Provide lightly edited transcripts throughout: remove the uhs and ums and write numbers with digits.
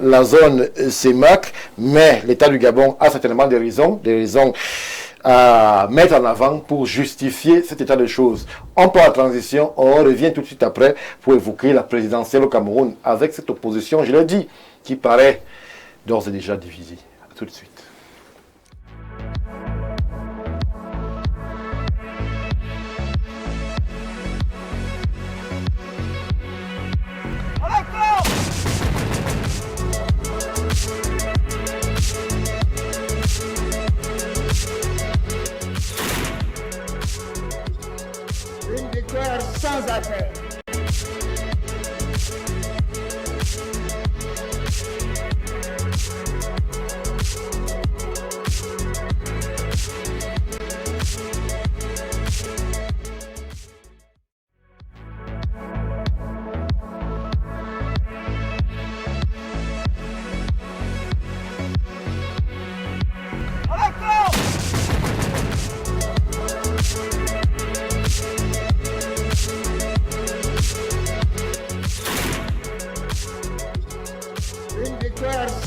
la zone CEMAC, mais l'État du Gabon a certainement des raisons à mettre en avant pour justifier cet état de choses. On part à la transition, on revient tout de suite après pour évoquer la présidentielle au Cameroun avec cette opposition, je l'ai dit, qui paraît d'ores et déjà divisée. À tout de suite. Sans affaire.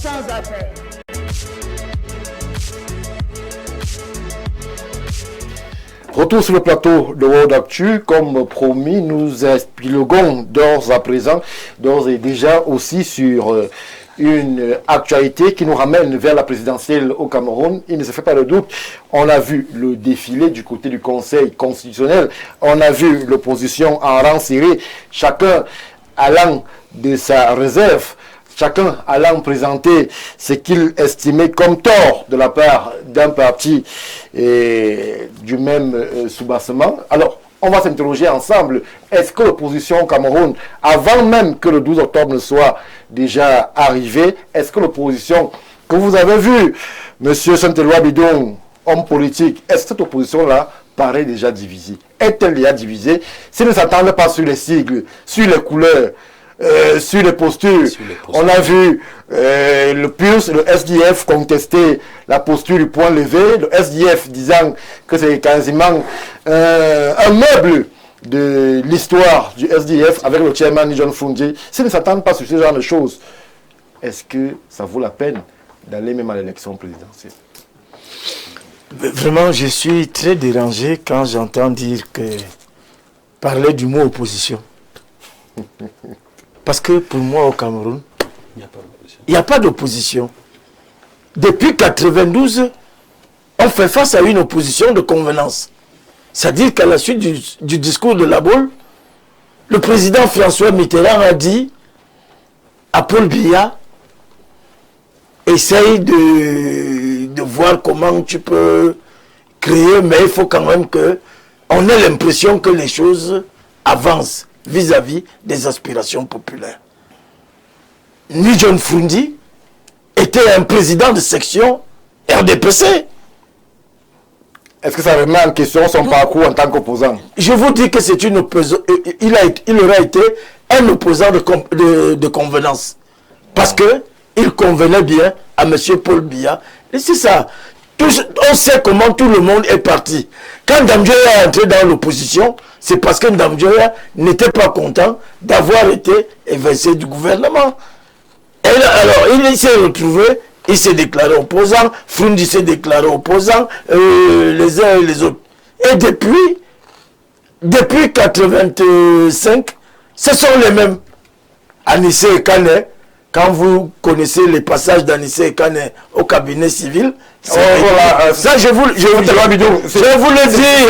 Sans affaire. Retour sur le plateau de World Actu. Comme promis, nous épiloguons d'ores et déjà aussi sur une actualité qui nous ramène vers la présidentielle au Cameroun. Il ne se fait pas de doute. On a vu le défilé du côté du Conseil constitutionnel. On a vu l'opposition en rang serré, chacun allant de sa réserve. Chacun allant présenter ce qu'il estimait comme tort de la part d'un parti et du même soubassement. Alors, on va s'interroger ensemble. Est-ce que l'opposition au Cameroun, avant même que le 12 octobre ne soit déjà arrivé, est-ce que l'opposition que vous avez vue, M. Saint-Éloi Bidon, homme politique, est-ce que cette opposition-là paraît déjà divisée? Est-elle déjà divisée? S'ils ne s'entendent pas sur les sigles, sur les couleurs, sur les postures. On a vu le PURS, le SDF contester la posture du point levé, le SDF disant que c'est quasiment un meuble de l'histoire du SDF avec le chairman John Fundi. S'ils ne s'attendent pas sur ce genre de choses, est-ce que ça vaut la peine d'aller même à l'élection présidentielle? Vraiment, je suis très dérangé quand j'entends dire que parler du mot opposition. Parce que pour moi, au Cameroun, il n'y a pas d'opposition. Depuis 1992, on fait face à une opposition de convenance. C'est-à-dire qu'à la suite du discours de la Baule, le président François Mitterrand a dit à Paul Biya, essaye de voir comment tu peux créer, mais il faut quand même qu'on ait l'impression que les choses avancent vis-à-vis des aspirations populaires. Ni John Fundi était un président de section RDPC. Est-ce que ça remet en question son parcours en tant qu'opposant? Je vous dis que c'est une opposition. Il aurait été un opposant de convenance. Parce que il convenait bien à M. Paul Biya. Et c'est ça. On sait comment tout le monde est parti. Quand Ndamjoya est entré dans l'opposition, c'est parce que Ndamjoya n'était pas content d'avoir été évincé du gouvernement. Et là, alors, il s'est retrouvé, il s'est déclaré opposant, Fundi s'est déclaré opposant, les uns et les autres. Et depuis 1985, ce sont les mêmes. Anissé et Kane, quand vous connaissez les passages d'Anissé et Kane au cabinet civil, ça je vous le dis,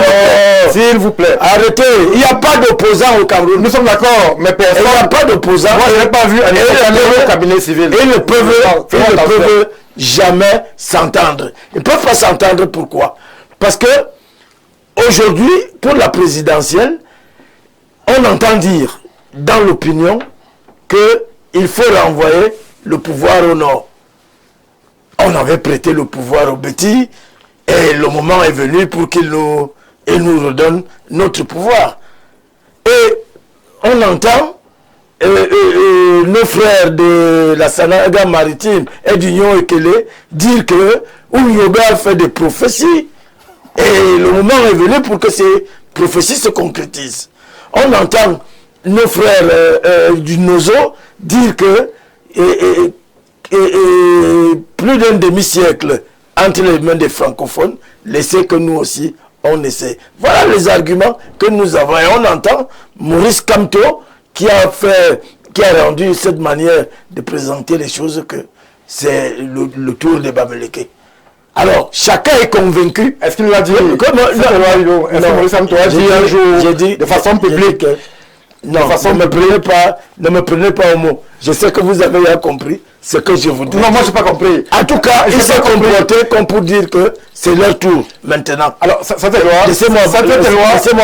s'il vous plaît. Arrêtez, il n'y a pas d'opposant au Cameroun. Nous sommes d'accord, mais personne. Il n'y a pas d'opposant. Moi, je n'ai pas vu Anissé Kane au cabinet civil. Ils ne peuvent jamais s'entendre. Ils ne peuvent pas s'entendre, pourquoi? Parce que aujourd'hui, pour la présidentielle, on entend dire dans l'opinion qu'il faut renvoyer le pouvoir au nord. On avait prêté le pouvoir au Béti et le moment est venu pour qu'il nous redonne notre pouvoir. Et on entend nos frères de la Sanaga maritime et d'Union Ekele dire que Oumyoba a fait des prophéties et le moment est venu pour que ces prophéties se concrétisent. On entend nos frères du Nozo dire que d'un demi-siècle entre les mains des francophones, laissez que nous aussi, on essaie. Voilà les arguments que nous avons. Et on entend Maurice Kamto qui a rendu cette manière de présenter les choses que c'est le tour des Bamileke. Alors, chacun est convaincu. Est-ce qu'il l'a dit? Est-ce que Maurice Kamto a dit un jour de façon publique? Non, ne me prenez pas au mot. Je sais que vous avez bien compris ce que je vous dis. Non, moi je n'ai pas compris. En tout cas, ils s'est comporté comme pour dire que c'est leur tour maintenant. Alors, cette loi, laissez-moi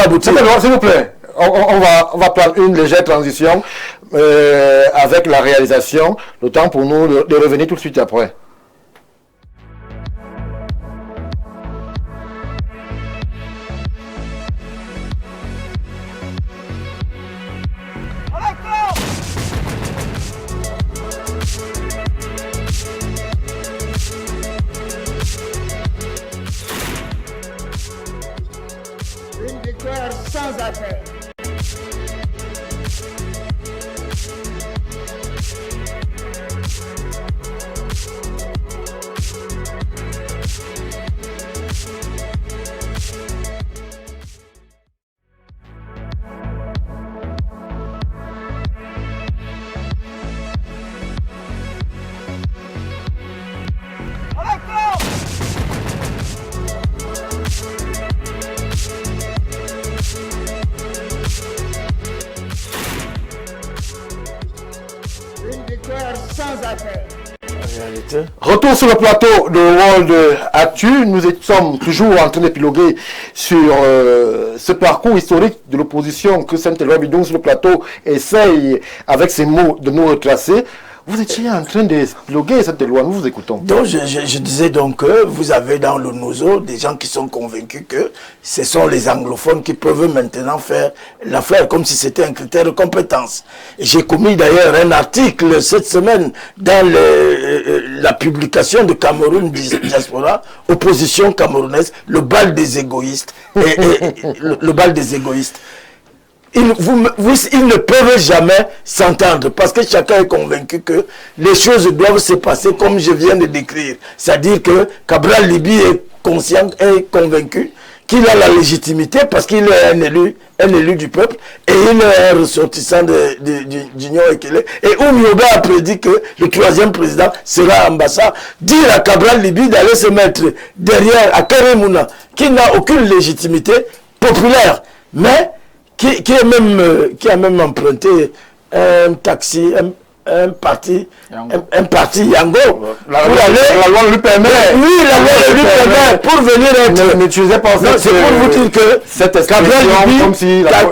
aboutir. Cette loi, s'il vous plaît, on va prendre une légère transition avec la réalisation, le temps pour nous de revenir tout de suite après. Une victoire sans appel. Une victoire sans appel. Retour sur le plateau de World Actu. Nous sommes toujours en train d'épiloguer sur ce parcours historique de l'opposition que Saint-Éloi Bidon sur le plateau essaye avec ses mots de nous retracer. Vous étiez en train d'épiloguer cette loi, nous vous écoutons. Donc je disais donc que vous avez dans le NOZO des gens qui sont convaincus que ce sont les anglophones qui peuvent maintenant faire l'affaire comme si c'était un critère de compétence. J'ai commis d'ailleurs un article cette semaine dans la publication de Cameroun Diaspora, opposition camerounaise, le bal des égoïstes. Le bal des égoïstes. Ils ne peuvent jamais s'entendre parce que chacun est convaincu que les choses doivent se passer comme je viens de décrire. C'est-à-dire que Cabral Libi est conscient et convaincu qu'il a la légitimité parce qu'il est un élu du peuple et il est un ressortissant d'Union Ekele. Et Oumiobe a prédit que le troisième président sera ambassadeur. Dire à Cabral Libi d'aller se mettre derrière à Karemouna qui n'a aucune légitimité populaire, mais qui a même emprunté un taxi, un parti Yango. La loi lui permet. Oui, la loi lui permet pour venir être. Mais tu sais pas. C'est pour vous dire que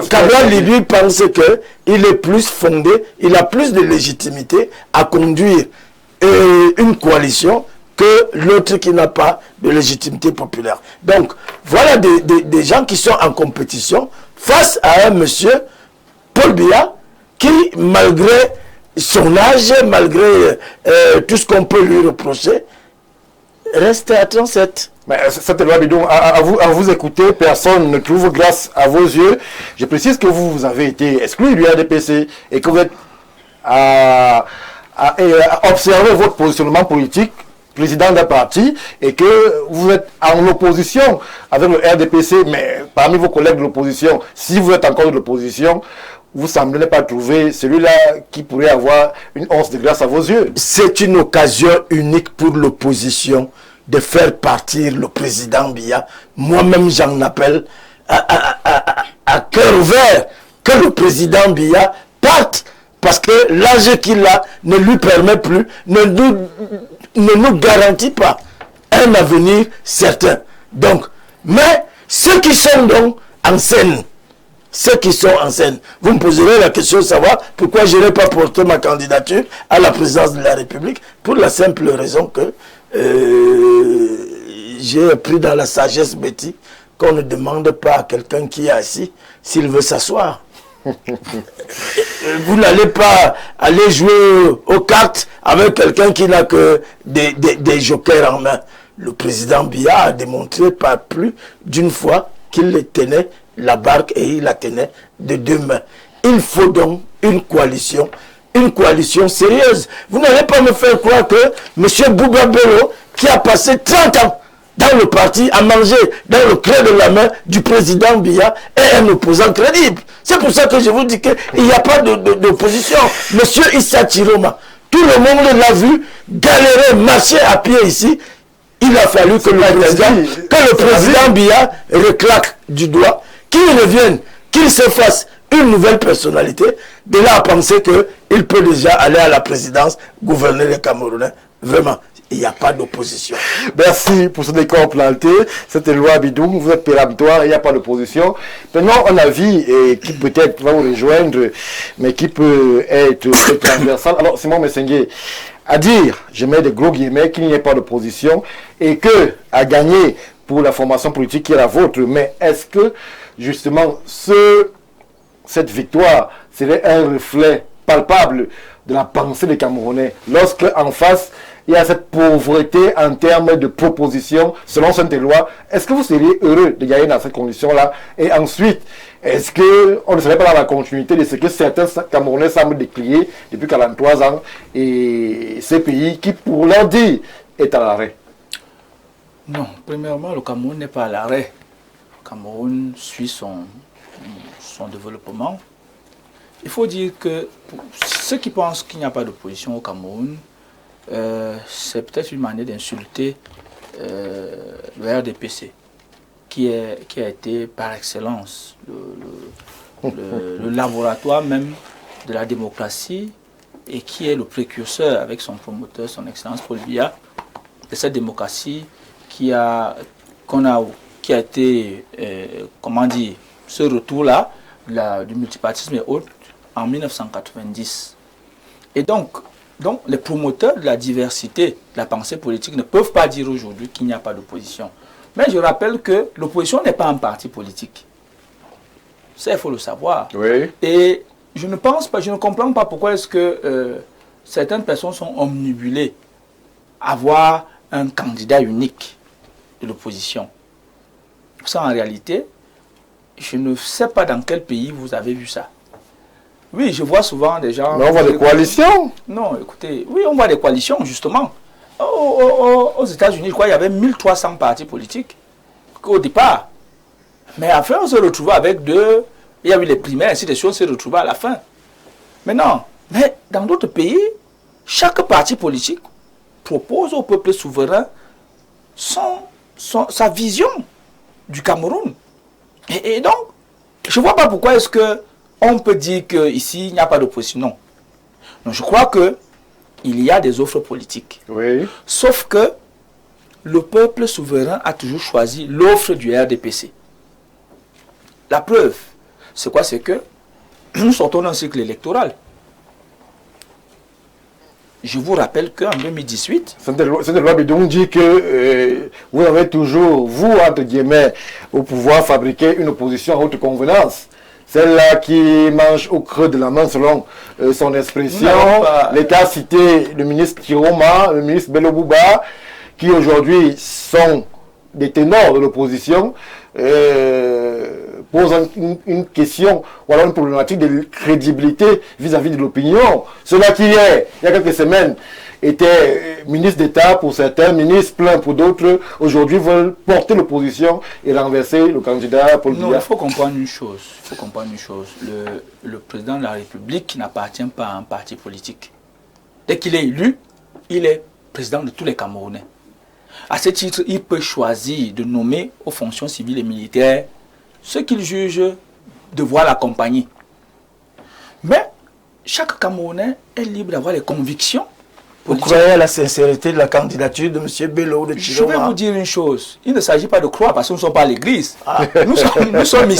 Cabral Libi pense qu'il est plus fondé, il a plus de légitimité à conduire une coalition que l'autre qui n'a pas de légitimité populaire. Donc, voilà des gens qui sont en compétition face à un monsieur, Paul Biya, qui, malgré son âge, malgré tout ce qu'on peut lui reprocher, reste à 37. Mais cette loi Bidon, à vous écouter, personne ne trouve grâce à vos yeux. Je précise que vous avez été exclu du RDPC et que vous êtes à observer votre positionnement politique, président d'un parti, et que vous êtes en opposition avec le RDPC, mais parmi vos collègues de l'opposition, si vous êtes encore de l'opposition, vous semblez ne pas trouver celui-là qui pourrait avoir une once de grâce à vos yeux. C'est une occasion unique pour l'opposition de faire partir le président Biya. Moi-même, j'en appelle à cœur ouvert que le président Biya parte, parce que l'âge qu'il a ne lui permet plus, ne nous garantit pas un avenir certain. Donc, mais ceux qui sont donc en scène, vous me poserez la question de savoir pourquoi je n'ai pas porté ma candidature à la présidence de la République, pour la simple raison que j'ai appris dans la sagesse bêtise qu'on ne demande pas à quelqu'un qui est assis s'il veut s'asseoir. Vous n'allez pas aller jouer aux cartes avec quelqu'un qui n'a que des jokers en main. Le président Biya a démontré pas plus d'une fois qu'il tenait la barque et il la tenait de deux mains. Il faut donc une coalition une coalition sérieuse. Vous n'allez pas me faire croire que M. Bouba Bello, qui a passé 30 ans dans le parti, a mangé dans le creux de la main du président Biya, est un opposant crédible. C'est pour ça que je vous dis qu'il n'y a pas d'opposition. M. Issa Chiroma, tout le monde l'a vu galérer, marcher à pied ici. Il a fallu que le président Biya reclaque du doigt, qu'il revienne, qu'il se fasse une nouvelle personnalité, de là à penser qu'il peut déjà aller à la présidence, gouverner les Camerounais. Vraiment, il n'y a pas d'opposition. Merci pour ce décor planté. Cette loi Bidoum, vous êtes péremptoire, il n'y a pas d'opposition. Maintenant, on a vu, et qui peut-être va vous rejoindre, mais qui peut être transversal. Alors, Simon Messengue, à dire, je mets des gros guillemets, qu'il n'y ait pas d'opposition, et que, à gagner pour la formation politique qui est la vôtre, mais est-ce que, justement, cette victoire serait un reflet palpable de la pensée des Camerounais, lorsque en face il y a cette pauvreté en termes de propositions selon cette loi? Est-ce que vous seriez heureux de gagner dans cette condition-là? Et ensuite, est-ce qu'on ne serait pas dans la continuité de ce que certains Camerounais semblent décrier depuis 43 ans et ces pays qui, pour leur dire, est à l'arrêt? Non, premièrement, le Cameroun n'est pas à l'arrêt. Le Cameroun suit son développement. Il faut dire que ceux qui pensent qu'il n'y a pas d'opposition au Cameroun, c'est peut-être une manière d'insulter le RDPC, qui a été par excellence le laboratoire même de la démocratie et qui est le précurseur avec son promoteur, son excellence Paul Biya, de cette démocratie qui a été, comment dire, ce retour-là du multipartisme et autres en 1990. Et donc les promoteurs de la diversité de la pensée politique ne peuvent pas dire aujourd'hui qu'il n'y a pas d'opposition. Mais je rappelle que l'opposition n'est pas un parti politique. Ça, il faut le savoir. Oui. Et je ne comprends pas pourquoi est-ce que certaines personnes sont omnibulées à avoir un candidat unique de l'opposition. Ça, en réalité, je ne sais pas dans quel pays vous avez vu ça. Oui, je vois souvent des gens... Mais on voit des coalitions. Non, écoutez, oui, on voit des coalitions, justement. Aux États-Unis, je crois qu'il y avait 1300 partis politiques au départ. Mais après, on se retrouvait avec deux... Il y a eu les primaires, ainsi de suite, on s'est retrouvés à la fin. Mais non, mais dans d'autres pays, chaque parti politique propose au peuple souverain sa vision du Cameroun. Et donc, je ne vois pas pourquoi est-ce qu'on peut dire qu'ici, il n'y a pas d'opposition. Non. Donc, je crois qu'il y a des offres politiques. Oui. Sauf que le peuple souverain a toujours choisi l'offre du RDPC. La preuve, c'est quoi? C'est que nous sortons d'un cycle électoral. Je vous rappelle qu'en 2018... Cette loi Bidoum dit que vous avez toujours, vous, entre guillemets, au pouvoir, fabriquer une opposition à votre convenance. Celle-là qui mange au creux de la main selon son expression. Les cas cités, le ministre Chiroma, le ministre Bello Bouba, qui aujourd'hui sont des ténors de l'opposition, posent une question ou alors une problématique de crédibilité vis-à-vis de l'opinion. Cela qui est, il y a quelques semaines, était ministre d'État pour certains, ministre plein pour d'autres, aujourd'hui veulent porter l'opposition et renverser le candidat Paul Biya. Non, il faut comprendre une chose. Le président de la République n'appartient pas à un parti politique. Dès qu'il est élu, il est président de tous les Camerounais. À ce titre, il peut choisir de nommer aux fonctions civiles et militaires ceux qu'il juge devoir l'accompagner. Mais chaque Camerounais est libre d'avoir les convictions. Vous croyez à la sincérité de la candidature de M. Bello de Chiroma? Je vais vous dire une chose. Il ne s'agit pas de croire parce que nous ne sommes pas à l'église. Nous sommes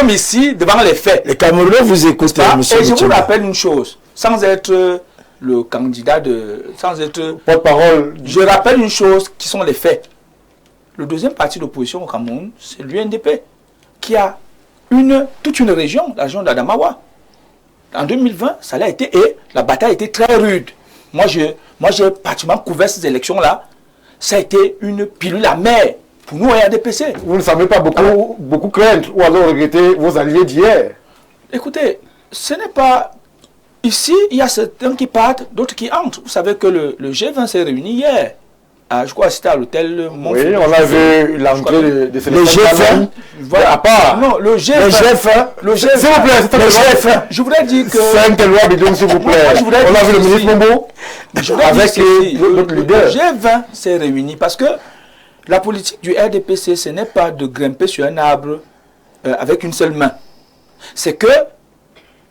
ici devant les faits. Les Camerounais vous écoutent, M. Et je vous rappelle une chose, sans être le candidat sans être porte-parole. Je rappelle une chose qui sont les faits. Le deuxième parti d'opposition au Cameroun, c'est l'UNDP, qui a toute une région, la région d'Adamawa. En 2020, ça l'a été, et la bataille a été très rude. Moi, j'ai pratiquement couvert ces élections-là. Ça a été une pilule amère pour nous, RDPC. Vous ne semblez pas beaucoup craindre ou alors regretter vos alliés d'hier? Écoutez, ce n'est pas ici, il y a certains qui partent, d'autres qui entrent. Vous savez que le G20 s'est réuni hier. Je crois que c'était à l'hôtel Montfort. Oui, on a vu l'entrée de ce Le G20. Voilà. À part. Non, le G20. Le G20. S'il vous plaît, c'est Le un G20. Je voudrais dire que... C'est un loi bidon, s'il vous plaît. Moi, je voudrais On a dire vu le ceci. ministre Mombo avec l'autre le leader. G20 s'est réuni parce que la politique du RDPC, ce n'est pas de grimper sur un arbre avec une seule main. C'est que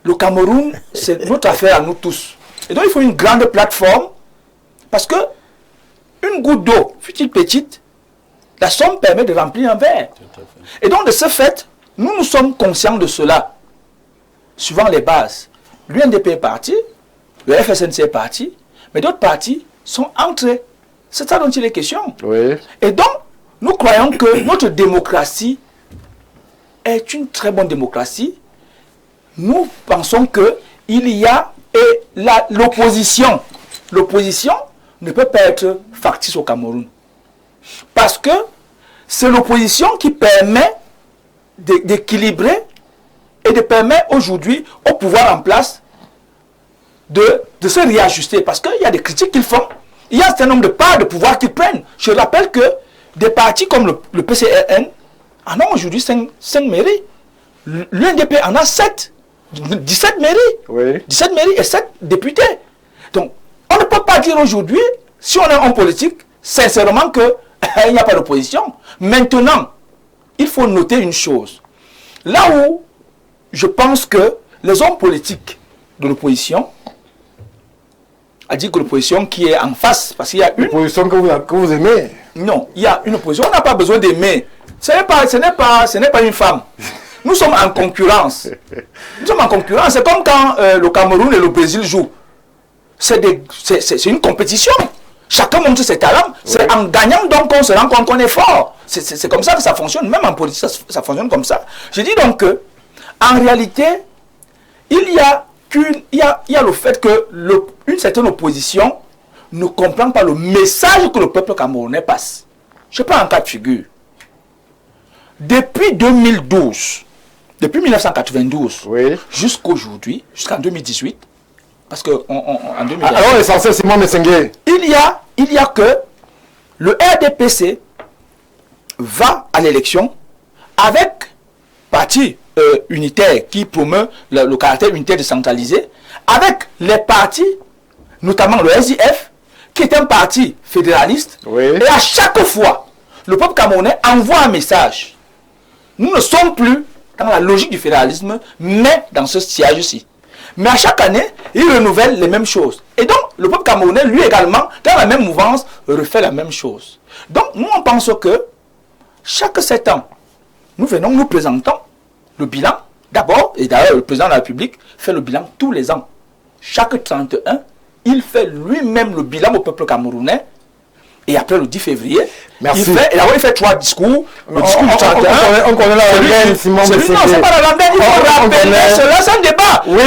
le Cameroun, c'est notre affaire à nous tous. Et donc, il faut une grande plateforme parce que une goutte d'eau, fut-il petite, la somme permet de remplir un verre. Et donc, de ce fait, nous sommes conscients de cela, suivant les bases. L'UNDP est parti, le FSNC est parti, mais d'autres partis sont entrés. C'est ça dont il est question. Oui. Et donc, nous croyons que notre démocratie est une très bonne démocratie. Nous pensons qu'il y a l'opposition. L'opposition ne peut pas être factice au Cameroun. Parce que c'est l'opposition qui permet d'équilibrer et de permettre aujourd'hui au pouvoir en place de se réajuster. Parce qu'il y a des critiques qu'ils font. Il y a un certain nombre de parts de pouvoir qu'ils prennent. Je rappelle que des partis comme le PCRN en ont aujourd'hui 5 mairies. L'UNDP en a 7. 17 mairies. Oui. 17 mairies et 7 députés. Donc, on ne peut pas dire aujourd'hui, si on est en politique, sincèrement qu'il n'y a pas d'opposition. Maintenant, il faut noter une chose. Là où je pense que les hommes politiques de l'opposition, à dire que l'opposition qui est en face, parce qu'il y a une... L'opposition que vous aimez. Non, il y a une opposition. On n'a pas besoin d'aimer. Ce n'est pas une femme. Nous sommes en concurrence. Nous sommes en concurrence. C'est comme quand le Cameroun et le Brésil jouent. C'est une compétition. Chacun montre ses talents. C'est en gagnant donc qu'on se rend compte qu'on est fort. C'est comme ça que ça fonctionne. Même en politique, ça fonctionne comme ça. Je dis donc que, en réalité, il y a le fait que une certaine opposition ne comprend pas le message que le peuple camerounais passe. Je prends un cas de figure. Depuis 2012, depuis 1992, Oui. jusqu'aujourd'hui, jusqu'en 2018, parce que en 2018, Alors, l'essentiel, Simon Messengue. il y a que le RDPC va à l'élection avec parti unitaire qui promeut le caractère unitaire décentralisé, avec les partis, notamment le SIF, qui est un parti fédéraliste, Oui. et à chaque fois, le peuple camerounais envoie un message. Nous ne sommes plus dans la logique du fédéralisme, mais dans ce siège-ci. Mais à chaque année, il renouvelle les mêmes choses. Et donc, le peuple camerounais, lui également, dans la même mouvance, refait la même chose. Donc, nous, on pense que chaque 7 ans, nous venons, nous présentons le bilan. D'abord, et d'ailleurs, le président de la République fait le bilan tous les ans. Chaque 31, il fait lui-même le bilan au peuple camerounais. Et après le 10 février, Merci. il fait 3 discours. Le discours du 31. On connaît la rengaine, Simon Non, Messengue. c'est pas la rengaine, il faut rappeler cela, c'est un débat. Oui.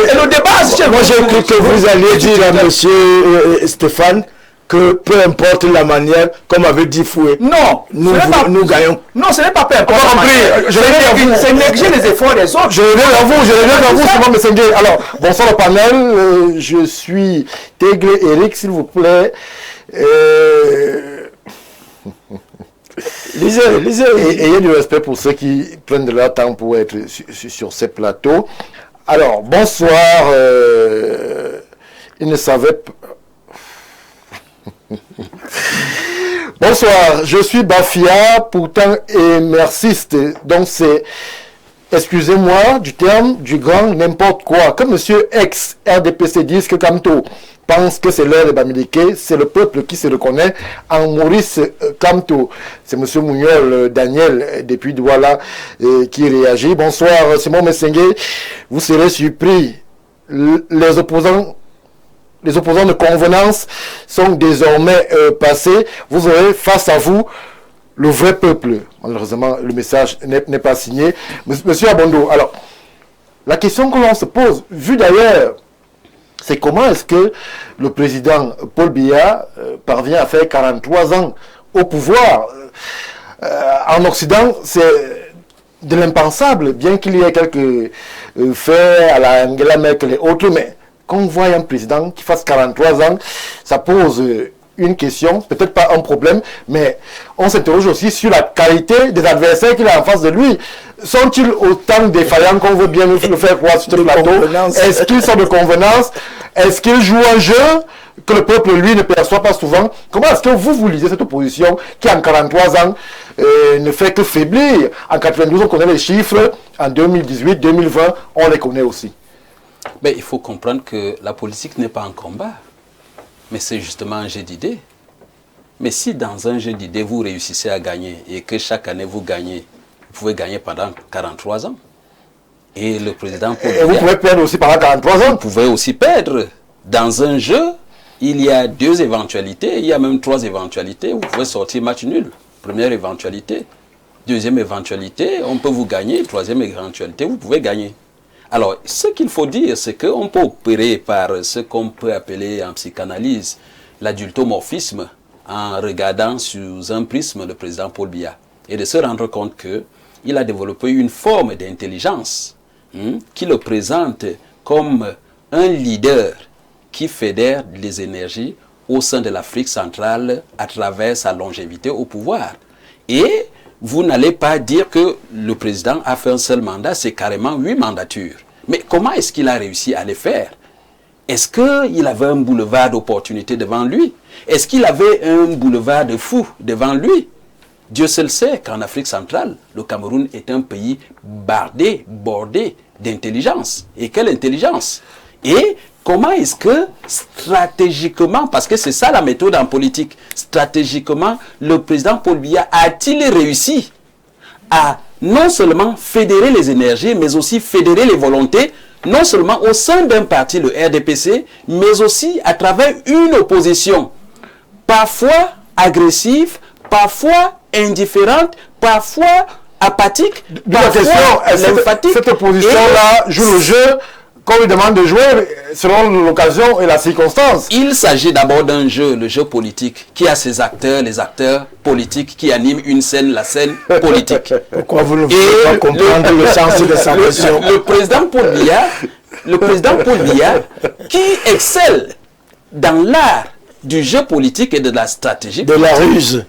Et le débat, Moi, j'ai cru que vous alliez dire à monsieur Stéphane que peu importe la manière, comme avait dit Fouet, Non, nous gagnons. Non, ce n'est pas peu importe. On a compris. C'est négliger les efforts des autres. Je reviens vers vous, Simon Messengue. Alors, bonsoir le panel. Je suis Tegle Eric, s'il vous plaît. Lisez. Et ayez du respect pour ceux qui prennent de leur temps pour être sur ces plateaux. Alors, bonsoir. Il ne savait pas. Bonsoir, je suis Bafia, pourtant émerciste. Donc c'est, excusez-moi du terme, du grand n'importe quoi. Comme monsieur ex-RDPC dit que Kamto pense que c'est l'heure de Bamileke, c'est le peuple qui se reconnaît en Maurice Kamto. C'est monsieur Mouniol Daniel depuis Douala qui réagit. Bonsoir Simon Messengue, vous serez surpris. Les opposants de convenance sont désormais passés. Vous aurez face à vous le vrai peuple. Malheureusement, le message n'est pas signé. Monsieur Abondo, alors, la question que l'on se pose, vu d'ailleurs, c'est comment est-ce que le président Paul Biya parvient à faire 43 ans au pouvoir. En Occident, c'est de l'impensable, bien qu'il y ait quelques faits à la Angela Merkel et autres, mais quand on voit un président qui fasse 43 ans, ça pose une question, peut-être pas un problème, mais on s'interroge aussi sur la qualité des adversaires qu'il a en face de lui. Sont-ils autant défaillants qu'on veut bien le faire croire sur le plateau? Est-ce qu'ils sont de convenance? Est-ce qu'ils jouent un jeu que le peuple, lui, ne perçoit pas souvent? Comment est-ce que vous lisez cette opposition qui, en 43 ans, ne fait que faiblir? En 92, on connaît les chiffres. En 2018, 2020, on les connaît aussi. Mais il faut comprendre que la politique n'est pas un combat, mais c'est justement un jeu d'idées. Mais si dans un jeu d'idées, vous réussissez à gagner et que chaque année vous gagnez, vous pouvez gagner pendant 43 ans. Et le président... Et vous pouvez perdre aussi pendant 43 ans. Vous pouvez aussi perdre. Dans un jeu, il y a 2 éventualités, il y a même 3 éventualités. Vous pouvez sortir match nul. Première éventualité. Deuxième éventualité, on peut vous gagner. Troisième éventualité, vous pouvez gagner. Alors, ce qu'il faut dire, c'est qu'on peut opérer par ce qu'on peut appeler en psychanalyse l'adultomorphisme en regardant sous un prisme le président Paul Biya et de se rendre compte qu'il a développé une forme d'intelligence qui le présente comme un leader qui fédère les énergies au sein de l'Afrique centrale à travers sa longévité au pouvoir. Et vous n'allez pas dire que le président a fait un seul mandat, c'est carrément 8 mandatures. Mais comment est-ce qu'il a réussi à les faire? Est-ce qu'il avait un boulevard d'opportunités devant lui? Est-ce qu'il avait un boulevard de fous devant lui? Dieu seul sait qu'en Afrique centrale, le Cameroun est un pays bordé d'intelligence. Et quelle intelligence? Et comment est-ce que stratégiquement, parce que c'est ça la méthode en politique, stratégiquement, le président Paul Biya a-t-il réussi à non seulement fédérer les énergies, mais aussi fédérer les volontés, non seulement au sein d'un parti, le RDPC, mais aussi à travers une opposition, parfois agressive, parfois indifférente, parfois apathique, parfois lymphatique. Cette opposition-là joue le jeu qu'on lui demande de jouer selon l'occasion et la circonstance. Il s'agit d'abord d'un jeu, le jeu politique, qui a ses acteurs, les acteurs politiques qui animent une scène, la scène politique. Pourquoi vous ne voulez pas comprendre le sens de sa question? Le président Paul Biya, qui excelle dans l'art du jeu politique et de la stratégie. De la ruse.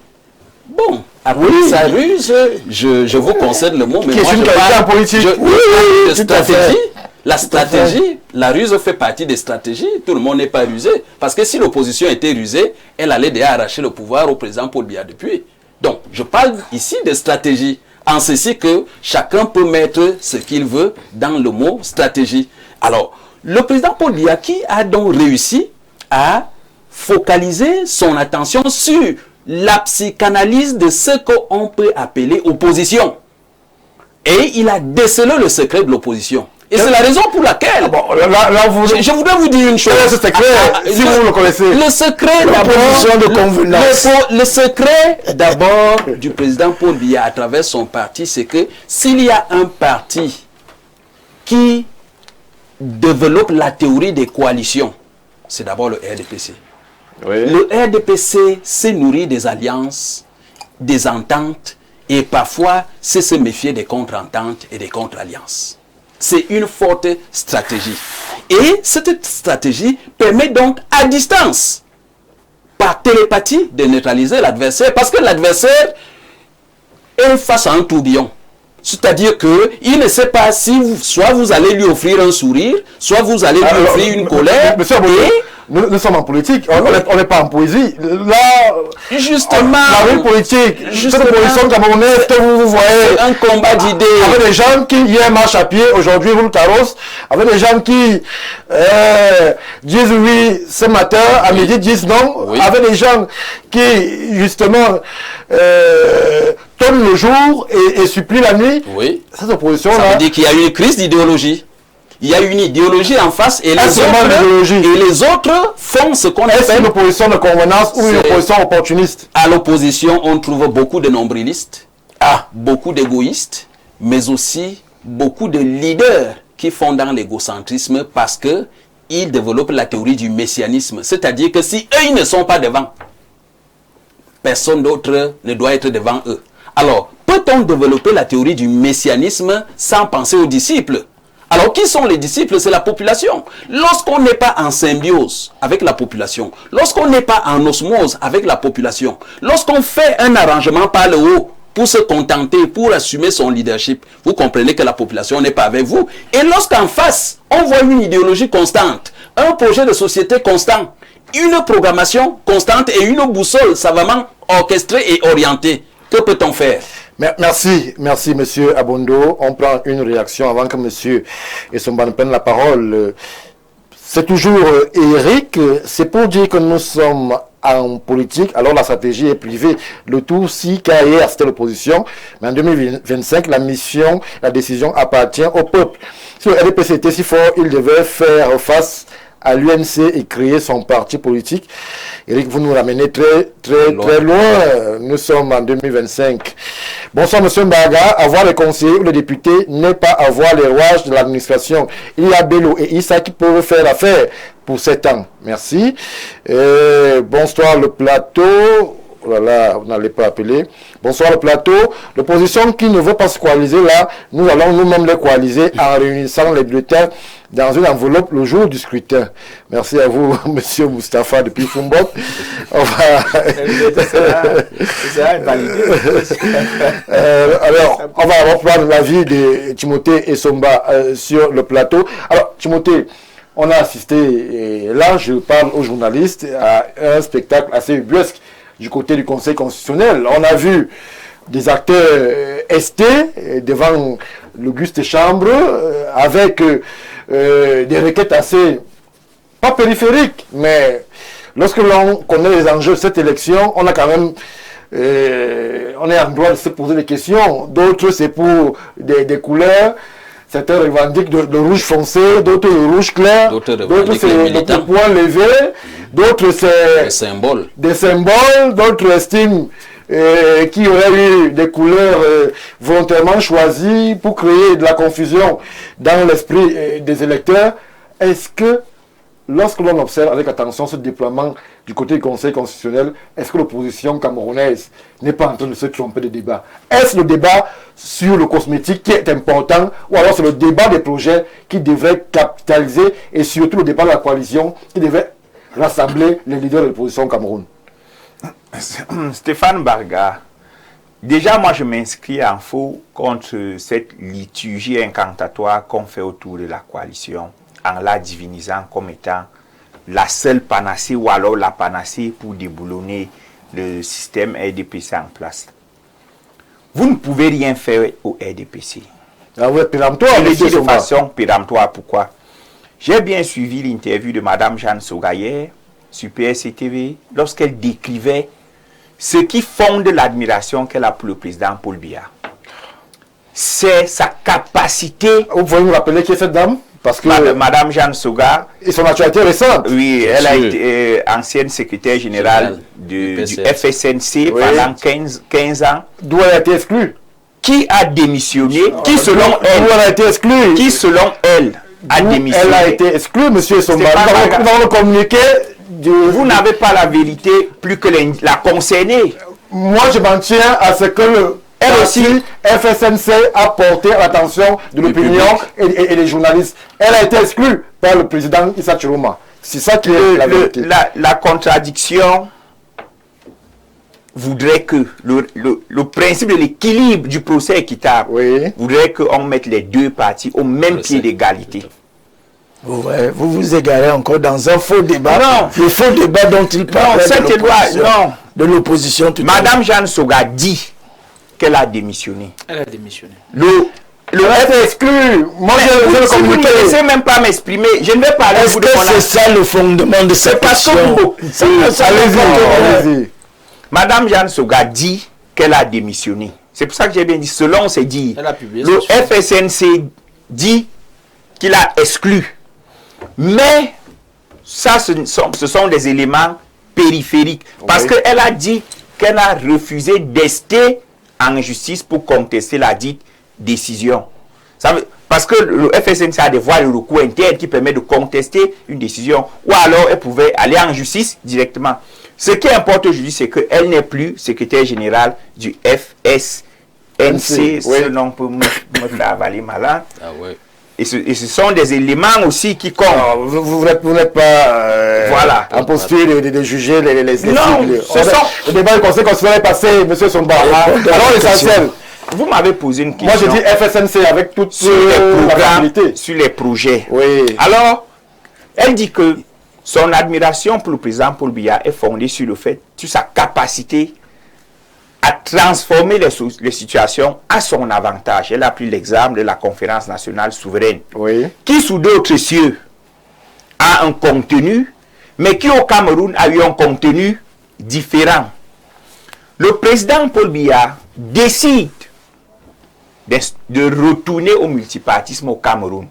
Bon, après sa ruse, je vous concède le mot, mais moi je parle en politique. De stratégie. La stratégie, la ruse fait partie des stratégies. Tout le monde n'est pas rusé. Parce que si l'opposition était rusée, elle allait déjà arracher le pouvoir au président Paul Biya depuis. Donc, je parle ici de stratégie. En ceci que chacun peut mettre ce qu'il veut dans le mot stratégie. Alors, le président Paul Biya qui a donc réussi à focaliser son attention sur la psychanalyse de ce qu'on peut appeler opposition. Et il a décelé le secret de l'opposition. Et c'est la raison pour laquelle je voudrais vous dire une chose. Ce secret, si vous le connaissez. Le secret d'abord, le secret d'abord du président Paul Biya à travers son parti, c'est que s'il y a un parti qui développe la théorie des coalitions, c'est d'abord le RDPC. Oui. Le RDPC s'est nourri des alliances, des ententes, et parfois c'est se méfier des contre-ententes et des contre-alliances. C'est une forte stratégie. Et cette stratégie permet donc à distance, par télépathie, de neutraliser l'adversaire. Parce que l'adversaire est face à un tourbillon. C'est-à-dire qu'il ne sait pas si soit vous allez lui offrir un sourire, soit vous allez lui offrir une colère. Nous sommes en politique, on n'est pas en poésie. Là, justement, la vie politique, cette opposition camerounaise que vous voyez, un combat d'idées. Avec des gens qui hier marchent à pied, aujourd'hui roulent carrosse, avec des gens qui disent oui ce matin, à midi disent non, avec des gens qui justement tournent le jour et supplient la nuit. Oui. Cette opposition-là. Ça veut dire qu'il y a une crise d'idéologie. Il y a une idéologie en face et les autres font ce qu'on appelle... Est-ce une opposition de convenance ou une opposition opportuniste? À l'opposition, on trouve beaucoup de nombrilistes, beaucoup d'égoïstes, mais aussi beaucoup de leaders qui font dans l'égocentrisme parce qu'ils développent la théorie du messianisme. C'est-à-dire que si eux, ils ne sont pas devant, personne d'autre ne doit être devant eux. Alors, peut-on développer la théorie du messianisme sans penser aux disciples? Alors, qui sont les disciples? C'est la population. Lorsqu'on n'est pas en symbiose avec la population, lorsqu'on n'est pas en osmose avec la population, lorsqu'on fait un arrangement par le haut pour se contenter, pour assumer son leadership, vous comprenez que la population n'est pas avec vous. Et lorsqu'en face, on voit une idéologie constante, un projet de société constant, une programmation constante et une boussole savamment orchestrée et orientée, que peut-on faire? Merci, monsieur Abondo. On prend une réaction avant que monsieur Essomba ne prenne la parole. C'est toujours Eric. C'est pour dire que nous sommes en politique, alors la stratégie est privée. Le tout, si KR c'était l'opposition, mais en 2025, la décision appartient au peuple. Si le RDPC était si fort, il devait faire face à l'UNC et créer son parti politique. Eric, vous nous ramenez très loin. Nous sommes en 2025. Bonsoir, monsieur Mbaga. Avoir les conseillers ou les députés n'est pas avoir les rouages de l'administration. Il y a Bello et Issa qui peuvent faire l'affaire pour 7 ans. Merci. Bonsoir, le plateau. Oh là là, vous n'allez pas appeler. Bonsoir le plateau. L'opposition qui ne veut pas se coaliser là, nous allons nous-mêmes les coaliser en réunissant les bulletins dans une enveloppe le jour du scrutin. Merci à vous, monsieur Moustapha depuis Fumbok. Alors, on va reprendre l'avis de Timothée Essomba sur le plateau. Alors, Timothée, on a assisté, et là je parle aux journalistes, à un spectacle assez ubuesque du côté du Conseil constitutionnel. On a vu des acteurs estés devant l'auguste chambre avec des requêtes assez, pas périphériques, mais lorsque l'on connaît les enjeux de cette élection, on a quand même, on est en droit de se poser des questions. D'autres c'est pour des couleurs. Certains revendiquent de rouge foncé, d'autres de rouge clair, d'autres c'est des points levés, d'autres c'est des symboles, d'autres estiment qu'il y aurait eu des couleurs volontairement choisies pour créer de la confusion dans l'esprit des électeurs. Est-ce que, lorsque l'on observe avec attention ce déploiement du côté du Conseil constitutionnel, est-ce que l'opposition camerounaise n'est pas en train de se tromper de débat? Est-ce le débat sur le cosmétique qui est important, ou alors c'est le débat des projets qui devrait capitaliser, et surtout le débat de la coalition qui devrait rassembler les leaders de l'opposition au Cameroun? Stéphane Barga, déjà moi je m'inscris en faux contre cette liturgie incantatoire qu'on fait autour de la coalition, en la divinisant comme étant la seule panacée ou alors la panacée pour déboulonner le système RDPC en place. Vous ne pouvez rien faire au RDPC. Ah ouais, péremptoire. Je le dis de façon péremptoire. Pourquoi? J'ai bien suivi l'interview de Mme Jeanne Sogayer sur PSC-TV lorsqu'elle décrivait ce qui fonde l'admiration qu'elle a pour le président Paul Biya. C'est sa capacité. Vous pouvez nous rappeler qui est cette dame? Parce que Madame Jeanne Soga, et son actualité récente. Oui, elle a été ancienne secrétaire générale du FSNC pendant 15 ans. D'où elle a été exclue? Qui a démissionné? Qui selon elle? D'où elle a été exclue? Qui selon elle a démissionné? Elle a été exclue, monsieur Somba. Nous avons le communiqué. Vous n'avez pas la vérité plus que la concernée. Moi, je m'en tiens à ce que elle aussi, FSNC a porté à l'attention de l'opinion et des journalistes. Elle a été exclue par le président Issa Chiroma. C'est ça qui est la vérité. La contradiction voudrait que le principe de l'équilibre du procès équitable voudrait qu'on mette les deux parties au même pied d'égalité. Vous vous égarez encore dans un faux débat. Non. Le faux débat dont il parle de l'opposition. Madame Jeanne Soga dit qu'elle a démissionné. Elle a démissionné. Le reste est exclu. Moi, si vous ne me laissez même pas m'exprimer, je ne vais pas aller vous demander. C'est ça le fondement de cette question. Allez-y. Madame Jeanne Soga dit qu'elle a démissionné. C'est pour ça que j'ai bien dit, selon ses dires, le FSNC dit qu'il a exclu. Mais ça, ce sont des éléments périphériques. Parce qu'elle a dit qu'elle a refusé d'ester en justice pour contester la dite décision. Parce que le FSNC a des voies de recours internes qui permettent de contester une décision. Ou alors elle pouvait aller en justice directement. Ce qui importe aujourd'hui, c'est qu'elle n'est plus secrétaire générale du FSNC. Ce nom peut me faire avaler malin. Et ce sont des éléments aussi qui comptent. Alors, vous n'êtes pas voilà. en posture de juger les non, cibles. Le débat du Conseil constitutionnel est passé, M. Somba. Alors l'essentiel. Vous m'avez posé une question. Moi, je dis FSNC avec toutes sur les programmes, la sur les projets. Oui. Alors, elle dit que son admiration pour le président Paul Biya est fondée sur le fait, sur sa capacité à transformer les situations à son avantage. Elle a pris l'exemple de la conférence nationale souveraine, oui, qui sous d'autres cieux a un contenu, mais qui au Cameroun a eu un contenu différent. Le président Paul Biya décide de retourner au multipartisme au Cameroun.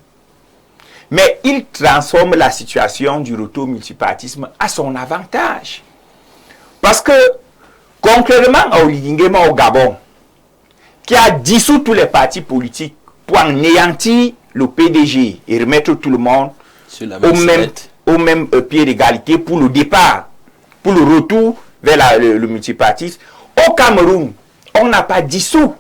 Mais il transforme la situation du retour au multipartisme à son avantage. Parce que, contrairement à Oligui Nguema au Gabon, qui a dissous tous les partis politiques pour anéantir le PDG et remettre tout le monde au même pied d'égalité pour le départ, pour le retour vers le multipartisme, au Cameroun, on n'a pas dissous.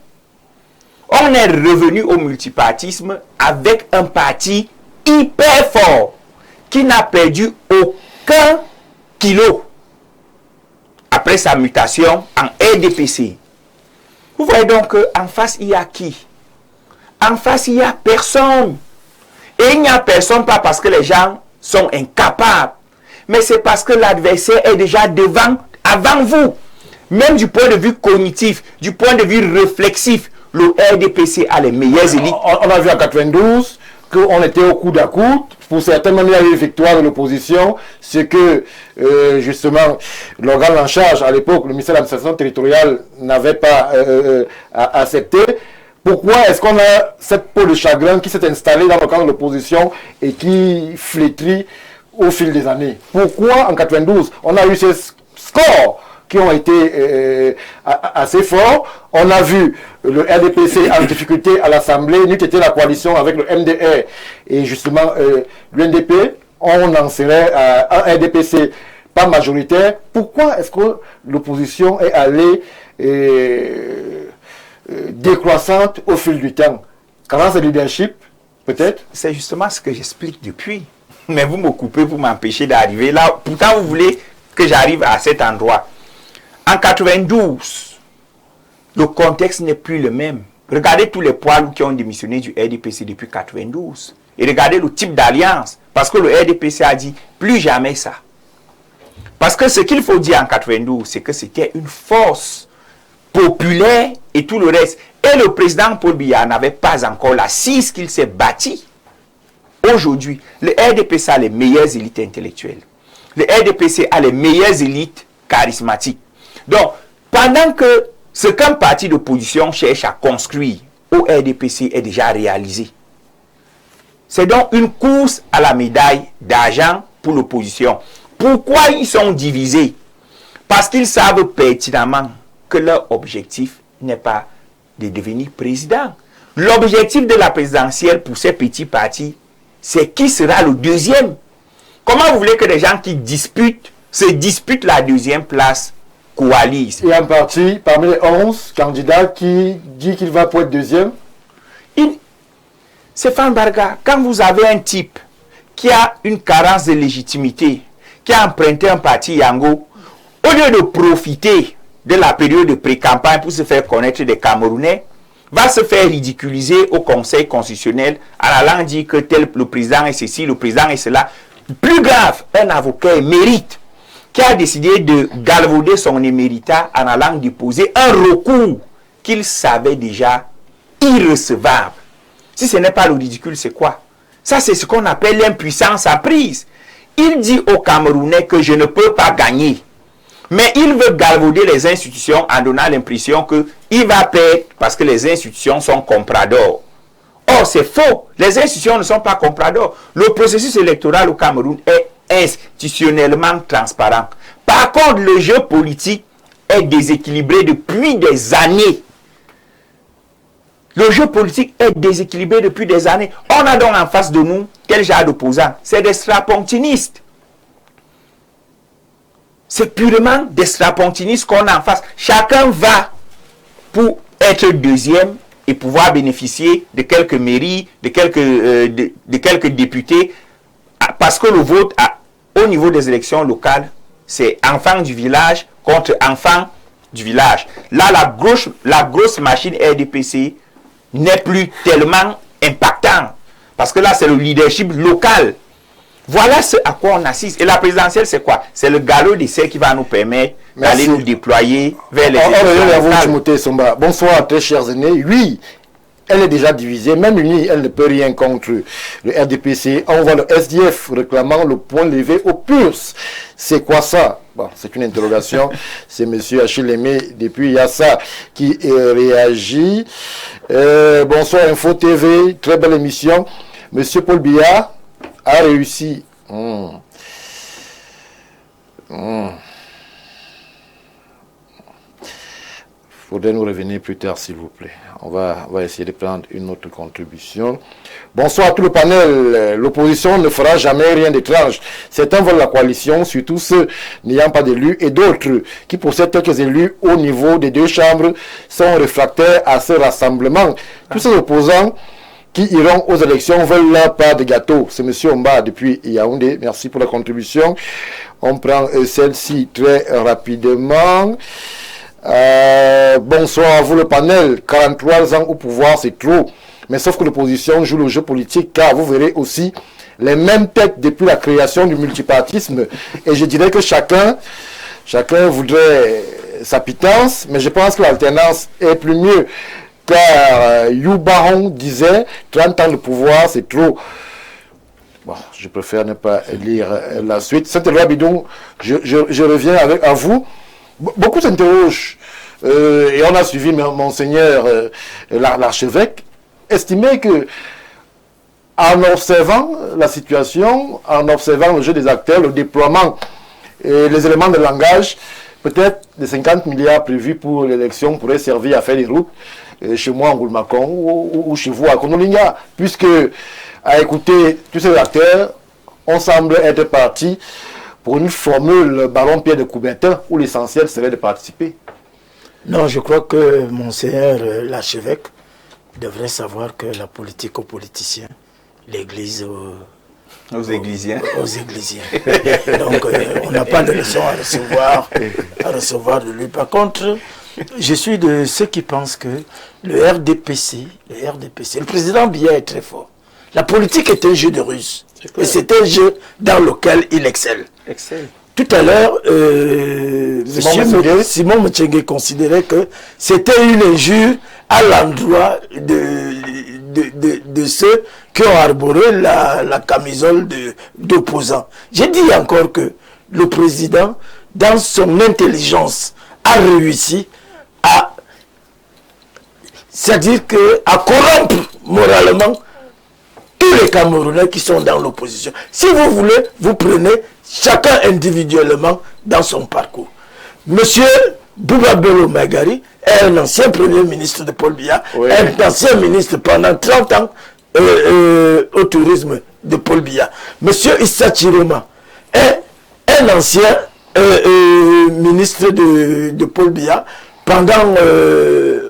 On est revenu au multipartisme avec un parti hyper fort qui n'a perdu aucun kilo après sa mutation en RDPC. Vous voyez donc qu'en face, il y a qui? En face, il n'y a personne. Et il n'y a personne pas parce que les gens sont incapables, mais c'est parce que l'adversaire est déjà devant, avant vous. Même du point de vue cognitif, du point de vue réflexif, le RDPC a les meilleures élites. On a vu en 92 qu'on était au coude à coude. Pour certains, même il y a eu une victoire de l'opposition. C'est que, justement, l'organe en charge, à l'époque, le ministère de l'administration territoriale, n'avait pas accepté. Pourquoi est-ce qu'on a cette peau de chagrin qui s'est installée dans le camp de l'opposition et qui flétrit au fil des années? Pourquoi, en 92, on a eu ces scores qui ont été assez forts? On a vu le RDPC en difficulté à l'Assemblée, n'eût été la coalition avec le MDR et justement l'UNDP, on en serait à un RDPC pas majoritaire. Pourquoi est-ce que l'opposition est allée décroissante au fil du temps? Carence de leadership, peut-être? C'est justement ce que j'explique depuis. Mais vous me coupez pour m'empêcher d'arriver là. Pourtant, vous voulez que j'arrive à cet endroit. En 92, le contexte n'est plus le même. Regardez tous les poids qui ont démissionné du RDPC depuis 92. Et regardez le type d'alliance. Parce que le RDPC a dit plus jamais ça. Parce que ce qu'il faut dire en 92, c'est que c'était une force populaire et tout le reste. Et le président Paul Biya n'avait pas encore l'assise qu'il s'est bâti. Aujourd'hui, le RDPC a les meilleures élites intellectuelles. Le RDPC a les meilleures élites charismatiques. Donc, pendant que ce qu'un parti d'opposition cherche à construire au RDPC est déjà réalisé. C'est donc une course à la médaille d'argent pour l'opposition. Pourquoi ils sont divisés? Parce qu'ils savent pertinemment que leur objectif n'est pas de devenir président. L'objectif de la présidentielle pour ces petits partis, c'est qui sera le deuxième. Comment vous voulez que les gens qui se disputent la deuxième place coalisent? Il y a un parti parmi les 11 candidats qui dit qu'il va pour être deuxième. Stéphane Barga, quand vous avez un type qui a une carence de légitimité, qui a emprunté un parti Yango, au lieu de profiter de la période de pré-campagne pour se faire connaître des Camerounais, va se faire ridiculiser au Conseil constitutionnel en allant dire que le président est ceci, le président est cela. Plus grave, un avocat émérite qui a décidé de galvauder son éméritat en allant déposer un recours qu'il savait déjà irrecevable. Si ce n'est pas le ridicule, c'est quoi? Ça, c'est ce qu'on appelle l'impuissance apprise. Il dit aux Camerounais que je ne peux pas gagner. Mais il veut galvauder les institutions en donnant l'impression qu'il va perdre parce que les institutions sont compradors. Or, c'est faux. Les institutions ne sont pas compradors. Le processus électoral au Cameroun est institutionnellement transparent. Par contre, le jeu politique est déséquilibré depuis des années. Le jeu politique est déséquilibré depuis des années. On a donc en face de nous quel genre d'opposants? C'est des strapontinistes. C'est purement des strapontinistes qu'on a en face. Chacun va pour être deuxième et pouvoir bénéficier de quelques mairies, de quelques députés, parce que le vote au niveau des élections locales, c'est enfants du village contre enfants du village. Là, la grosse machine RDPC n'est plus tellement impactante, parce que là, c'est le leadership local. Voilà ce à quoi on assiste. Et la présidentielle, c'est quoi? C'est le galop d'essai qui va nous permettre d'aller nous déployer vers les élections. Bonsoir, très chers aînés. Oui, elle est déjà divisée. Même unie, elle ne peut rien contre le RDPC. On voit le SDF réclamant le point levé au PURS. C'est quoi ça? Bon, c'est une interrogation. C'est M. Achille Aimé, depuis Yassa, qui réagit. Bonsoir, Info TV. Très belle émission. M. Paul Biya a réussi. Faudrait nous revenir plus tard, s'il vous plaît. On va essayer de prendre une autre contribution. Bonsoir à tout le panel. L'opposition ne fera jamais rien d'étrange. Certains veulent la coalition, surtout ceux n'ayant pas d'élus, et d'autres qui possèdent quelques élus au niveau des deux chambres sont réfractaires à ce rassemblement. Tous ces opposants qui iront aux élections veulent la part de gâteau. C'est M. Omba depuis Yaoundé. Merci pour la contribution. On prend celle-ci très rapidement. Bonsoir à vous le panel. 43 ans au pouvoir, c'est trop. Mais sauf que l'opposition joue le jeu politique, car vous verrez aussi les mêmes têtes depuis la création du multipartisme. Et je dirais que chacun voudrait sa pitance, mais je pense que l'alternance est plus mieux. Car You Baron disait 30 ans de pouvoir, c'est trop. Bon, je préfère ne pas lire la suite. Saint-Éloi Bidon, je reviens à vous. Beaucoup s'interrogent, et on a suivi Monseigneur l'archevêque, estimait que en observant la situation, en observant le jeu des acteurs, le déploiement et les éléments de langage, peut-être les 50 milliards prévus pour l'élection pourraient servir à faire des routes chez moi en Goulmacon ou chez vous à Konolinga, puisque à écouter tous ces acteurs, on semble être parti pour une formule Baron Pierre de Coubertin où l'essentiel serait de participer. Non, je crois que Monseigneur l'archevêque devrait savoir que la politique aux politiciens, l'Église aux Églisiens. Aux Églisiens. Donc, on n'a pas de leçon à recevoir de lui. Par contre, je suis de ceux qui pensent que le RDPC, le président Biya est très fort. La politique est un jeu de ruse. Et c'est un jeu dans lequel il excelle. Tout à l'heure, Simon Mutchengue considérait que c'était une injure à l'endroit de ceux qui ont arboré la camisole d'opposants. J'ai dit encore que le président, dans son intelligence, a réussi à corrompre moralement tous les Camerounais qui sont dans l'opposition. Si vous voulez, vous prenez chacun individuellement dans son parcours. Monsieur Bouba Bello Magari est un ancien premier ministre de Paul Biya, un ancien ministre pendant 30 ans au tourisme de Paul Biya. Monsieur Issa Chiroma est un ancien ministre de Paul Biya pendant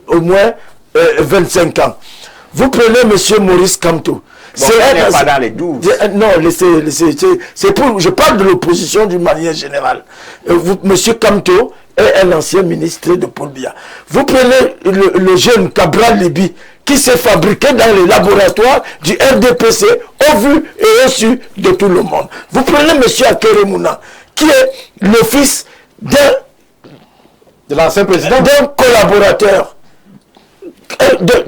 au moins 25 ans. Vous prenez monsieur Maurice Kamto. C'est pas dans les 12. Non, c'est pour. Je parle de l'opposition d'une manière générale. Monsieur Kamto est un ancien ministre de Paul Biya. Vous prenez le jeune Cabral Libi qui s'est fabriqué dans les laboratoires du RDPC au vu et au su de tout le monde. Vous prenez monsieur Akere Mouna qui est le fils de l'ancien président, d'un collaborateur.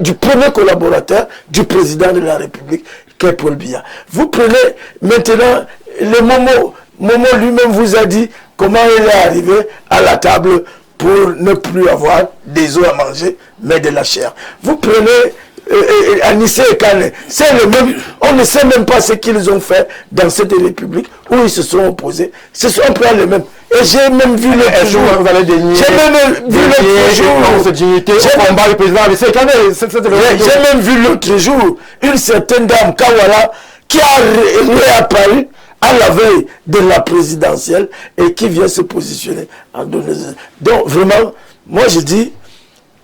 Du premier collaborateur du président de la République, qui est Paul Biya. Vous prenez maintenant, le Momo lui-même vous a dit comment il est arrivé à la table pour ne plus avoir des os à manger, mais de la chair. Vous prenez Anissé et Kane, c'est le même, on ne sait même pas ce qu'ils ont fait dans cette République où ils se sont opposés. Ce sont pas les mêmes. Et j'ai même vu l'autre jour. J'ai même vu l'autre jour une certaine dame Kawala qui a réapparu à la veille de la présidentielle et qui vient se positionner en donneuse. Donc vraiment, moi je dis,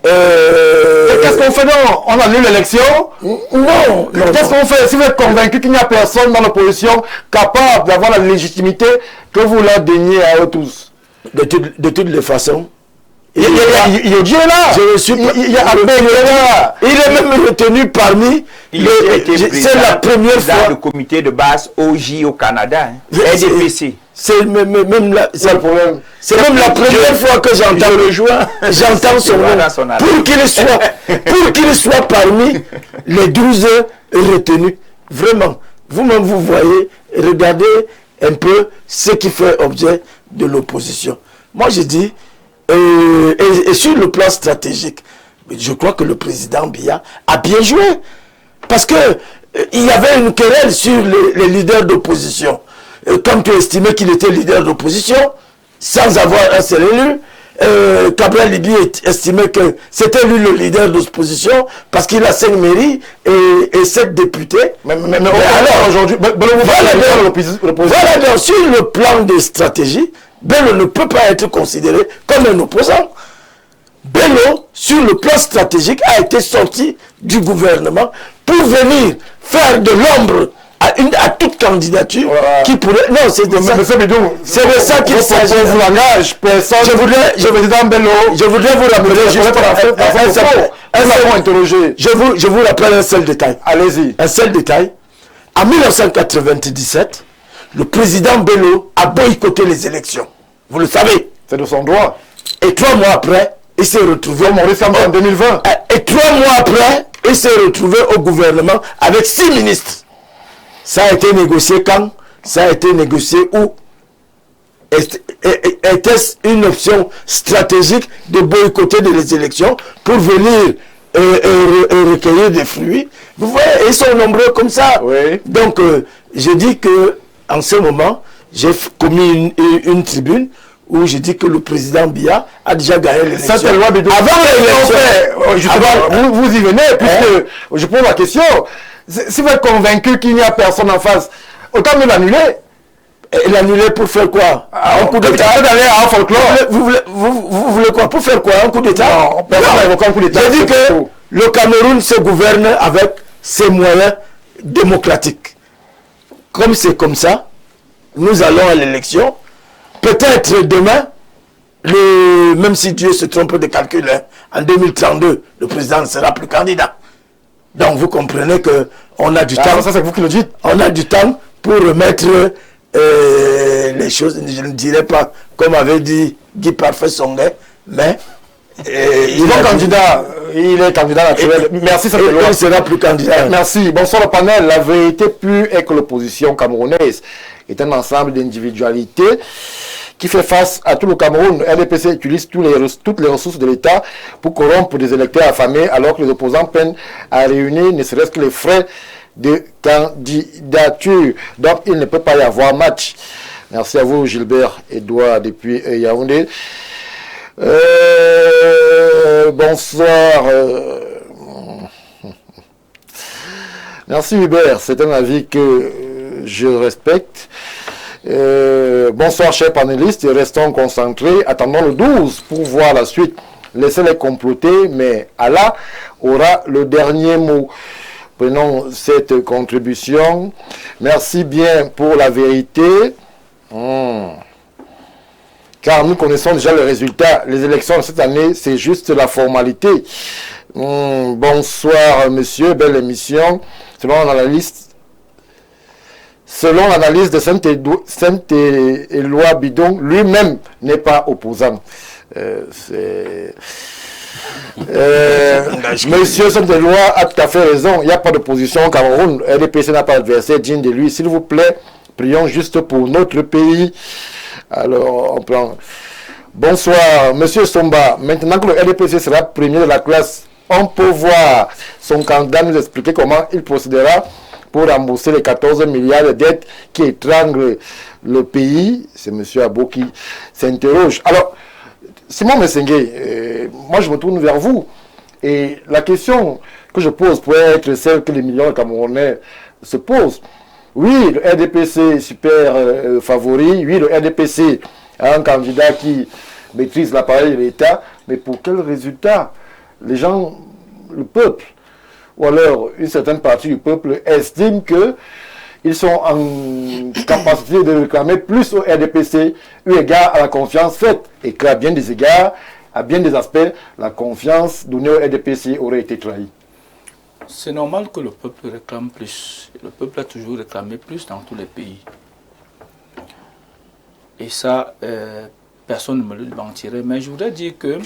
Qu'est-ce qu'on fait? Non, on annule l'élection? Non. Qu'est-ce qu'on fait si vous êtes convaincu qu'il n'y a personne dans l'opposition capable d'avoir la légitimité que vous leur donniez à eux tous? De toutes les façons. Il est Dieu là. Il est même retenu parmi. C'est la première fois. Dans le comité de base OJ au Canada. RDPC. C'est même la première fois que j'entends son nom. Pour qu'il soit parmi les 12 retenus. Vraiment. Vous-même, vous voyez, regardez un peu ce qui fait objet de l'opposition. Moi, je dis, et sur le plan stratégique, je crois que le président Biya a bien joué. Parce que il y avait une querelle sur les leaders d'opposition. Comme tu estimais qu'il était leader d'opposition, sans avoir un seul élu, Cabral Libi estimait que c'était lui le leader d'opposition parce qu'il a 5 mairies et 7 députés. Mais alors aujourd'hui, voilà donc sur le plan de stratégie, Bello ne peut pas être considéré comme un opposant. Bello, sur le plan stratégique, a été sorti du gouvernement pour venir faire de l'ombre à toute candidature qui pourrait... Non, c'est de ça. C'est de ça qu'il s'agit. Vous langage, personne. Je voudrais vous rappeler juste je vous rappelle un seul détail. Allez-y. Un seul détail. En 1997, le président Bello a boycotté les élections. Vous le savez. C'est de son droit. Et 3 mois après, il s'est retrouvé en 2020. Et 3 mois après, il s'est retrouvé au gouvernement avec 6 ministres. Ça a été négocié quand? Ça a été négocié où? Était-ce une option stratégique de boycotter les élections pour venir recueillir des fruits? Vous voyez, ils sont nombreux comme ça. Oui. Donc, je dis que en ce moment, j'ai commis une tribune où je dis que le président Biya a déjà gagné l'élection. Avant l'élection, vous y venez, puisque je pose la question. Si vous êtes convaincu qu'il n'y a personne en face, autant mieux l'annuler. Et l'annuler pour faire quoi? Un coup d'État. Vous voulez quoi? Pour faire quoi? Un coup d'État? Non, un coup d'État. Je dis que le Cameroun se gouverne avec ses moyens démocratiques. Comme c'est comme ça, nous allons à l'élection. Peut-être demain, même si Dieu se trompe de calcul, en 2032, le président ne sera plus candidat. Donc vous comprenez qu'on a du temps. Ça c'est vous qui le dites. On a du temps pour remettre les choses, je ne dirais pas comme avait dit Guy Parfait Songhai, mais il est candidat naturel. Merci, ça il ne sera plus candidat. Merci. Bonsoir le panel. La vérité pure est que l'opposition camerounaise est un ensemble d'individualités qui fait face à tout le Cameroun. RDPC utilise toutes les ressources de l'État pour corrompre des électeurs affamés, alors que les opposants peinent à réunir ne serait-ce que les frais de candidature. Donc, il ne peut pas y avoir match. Merci à vous, Gilbert Edouard, depuis Yaoundé. Bonsoir. Merci, Hubert. C'est un avis que je respecte. Bonsoir chers panélistes, restons concentrés, attendons le 12 pour voir la suite. Laissez-les comploter, mais Allah aura le dernier mot. Prenons cette contribution. Merci bien pour la vérité. Car nous connaissons déjà le résultat. Les élections de cette année, c'est juste la formalité. Bonsoir monsieur, belle émission. Selon l'analyse de Saint-Éloi Bidon, lui-même n'est pas opposant. Monsieur Saint-Éloi a tout à fait raison. Il n'y a pas d'opposition au Cameroun. RDPC n'a pas d'adversaire digne de lui. S'il vous plaît, prions juste pour notre pays. Alors, on prend... Bonsoir, monsieur Somba. Maintenant que le RDPC sera premier de la classe, on peut voir son candidat nous expliquer comment il procédera pour rembourser les 14 milliards de dettes qui étranglent le pays. C'est M. Abo qui s'interroge. Alors, Simon Messengue, moi je me tourne vers vous. Et la question que je pose pourrait être celle que les millions de Camerounais se posent. Oui, le RDPC est super favori. Oui, le RDPC a un candidat qui maîtrise l'appareil de l'État. Mais pour quel résultat? les gens, le peuple, ou alors une certaine partie du peuple estime qu'ils sont en capacité de réclamer plus au RDPC eu égard à la confiance faite, et qu'à bien des égards, à bien des aspects, la confiance donnée au RDPC aurait été trahie. C'est normal que le peuple réclame plus. Le peuple a toujours réclamé plus dans tous les pays. Et ça, personne ne me le démentirait. Mais je voudrais dire que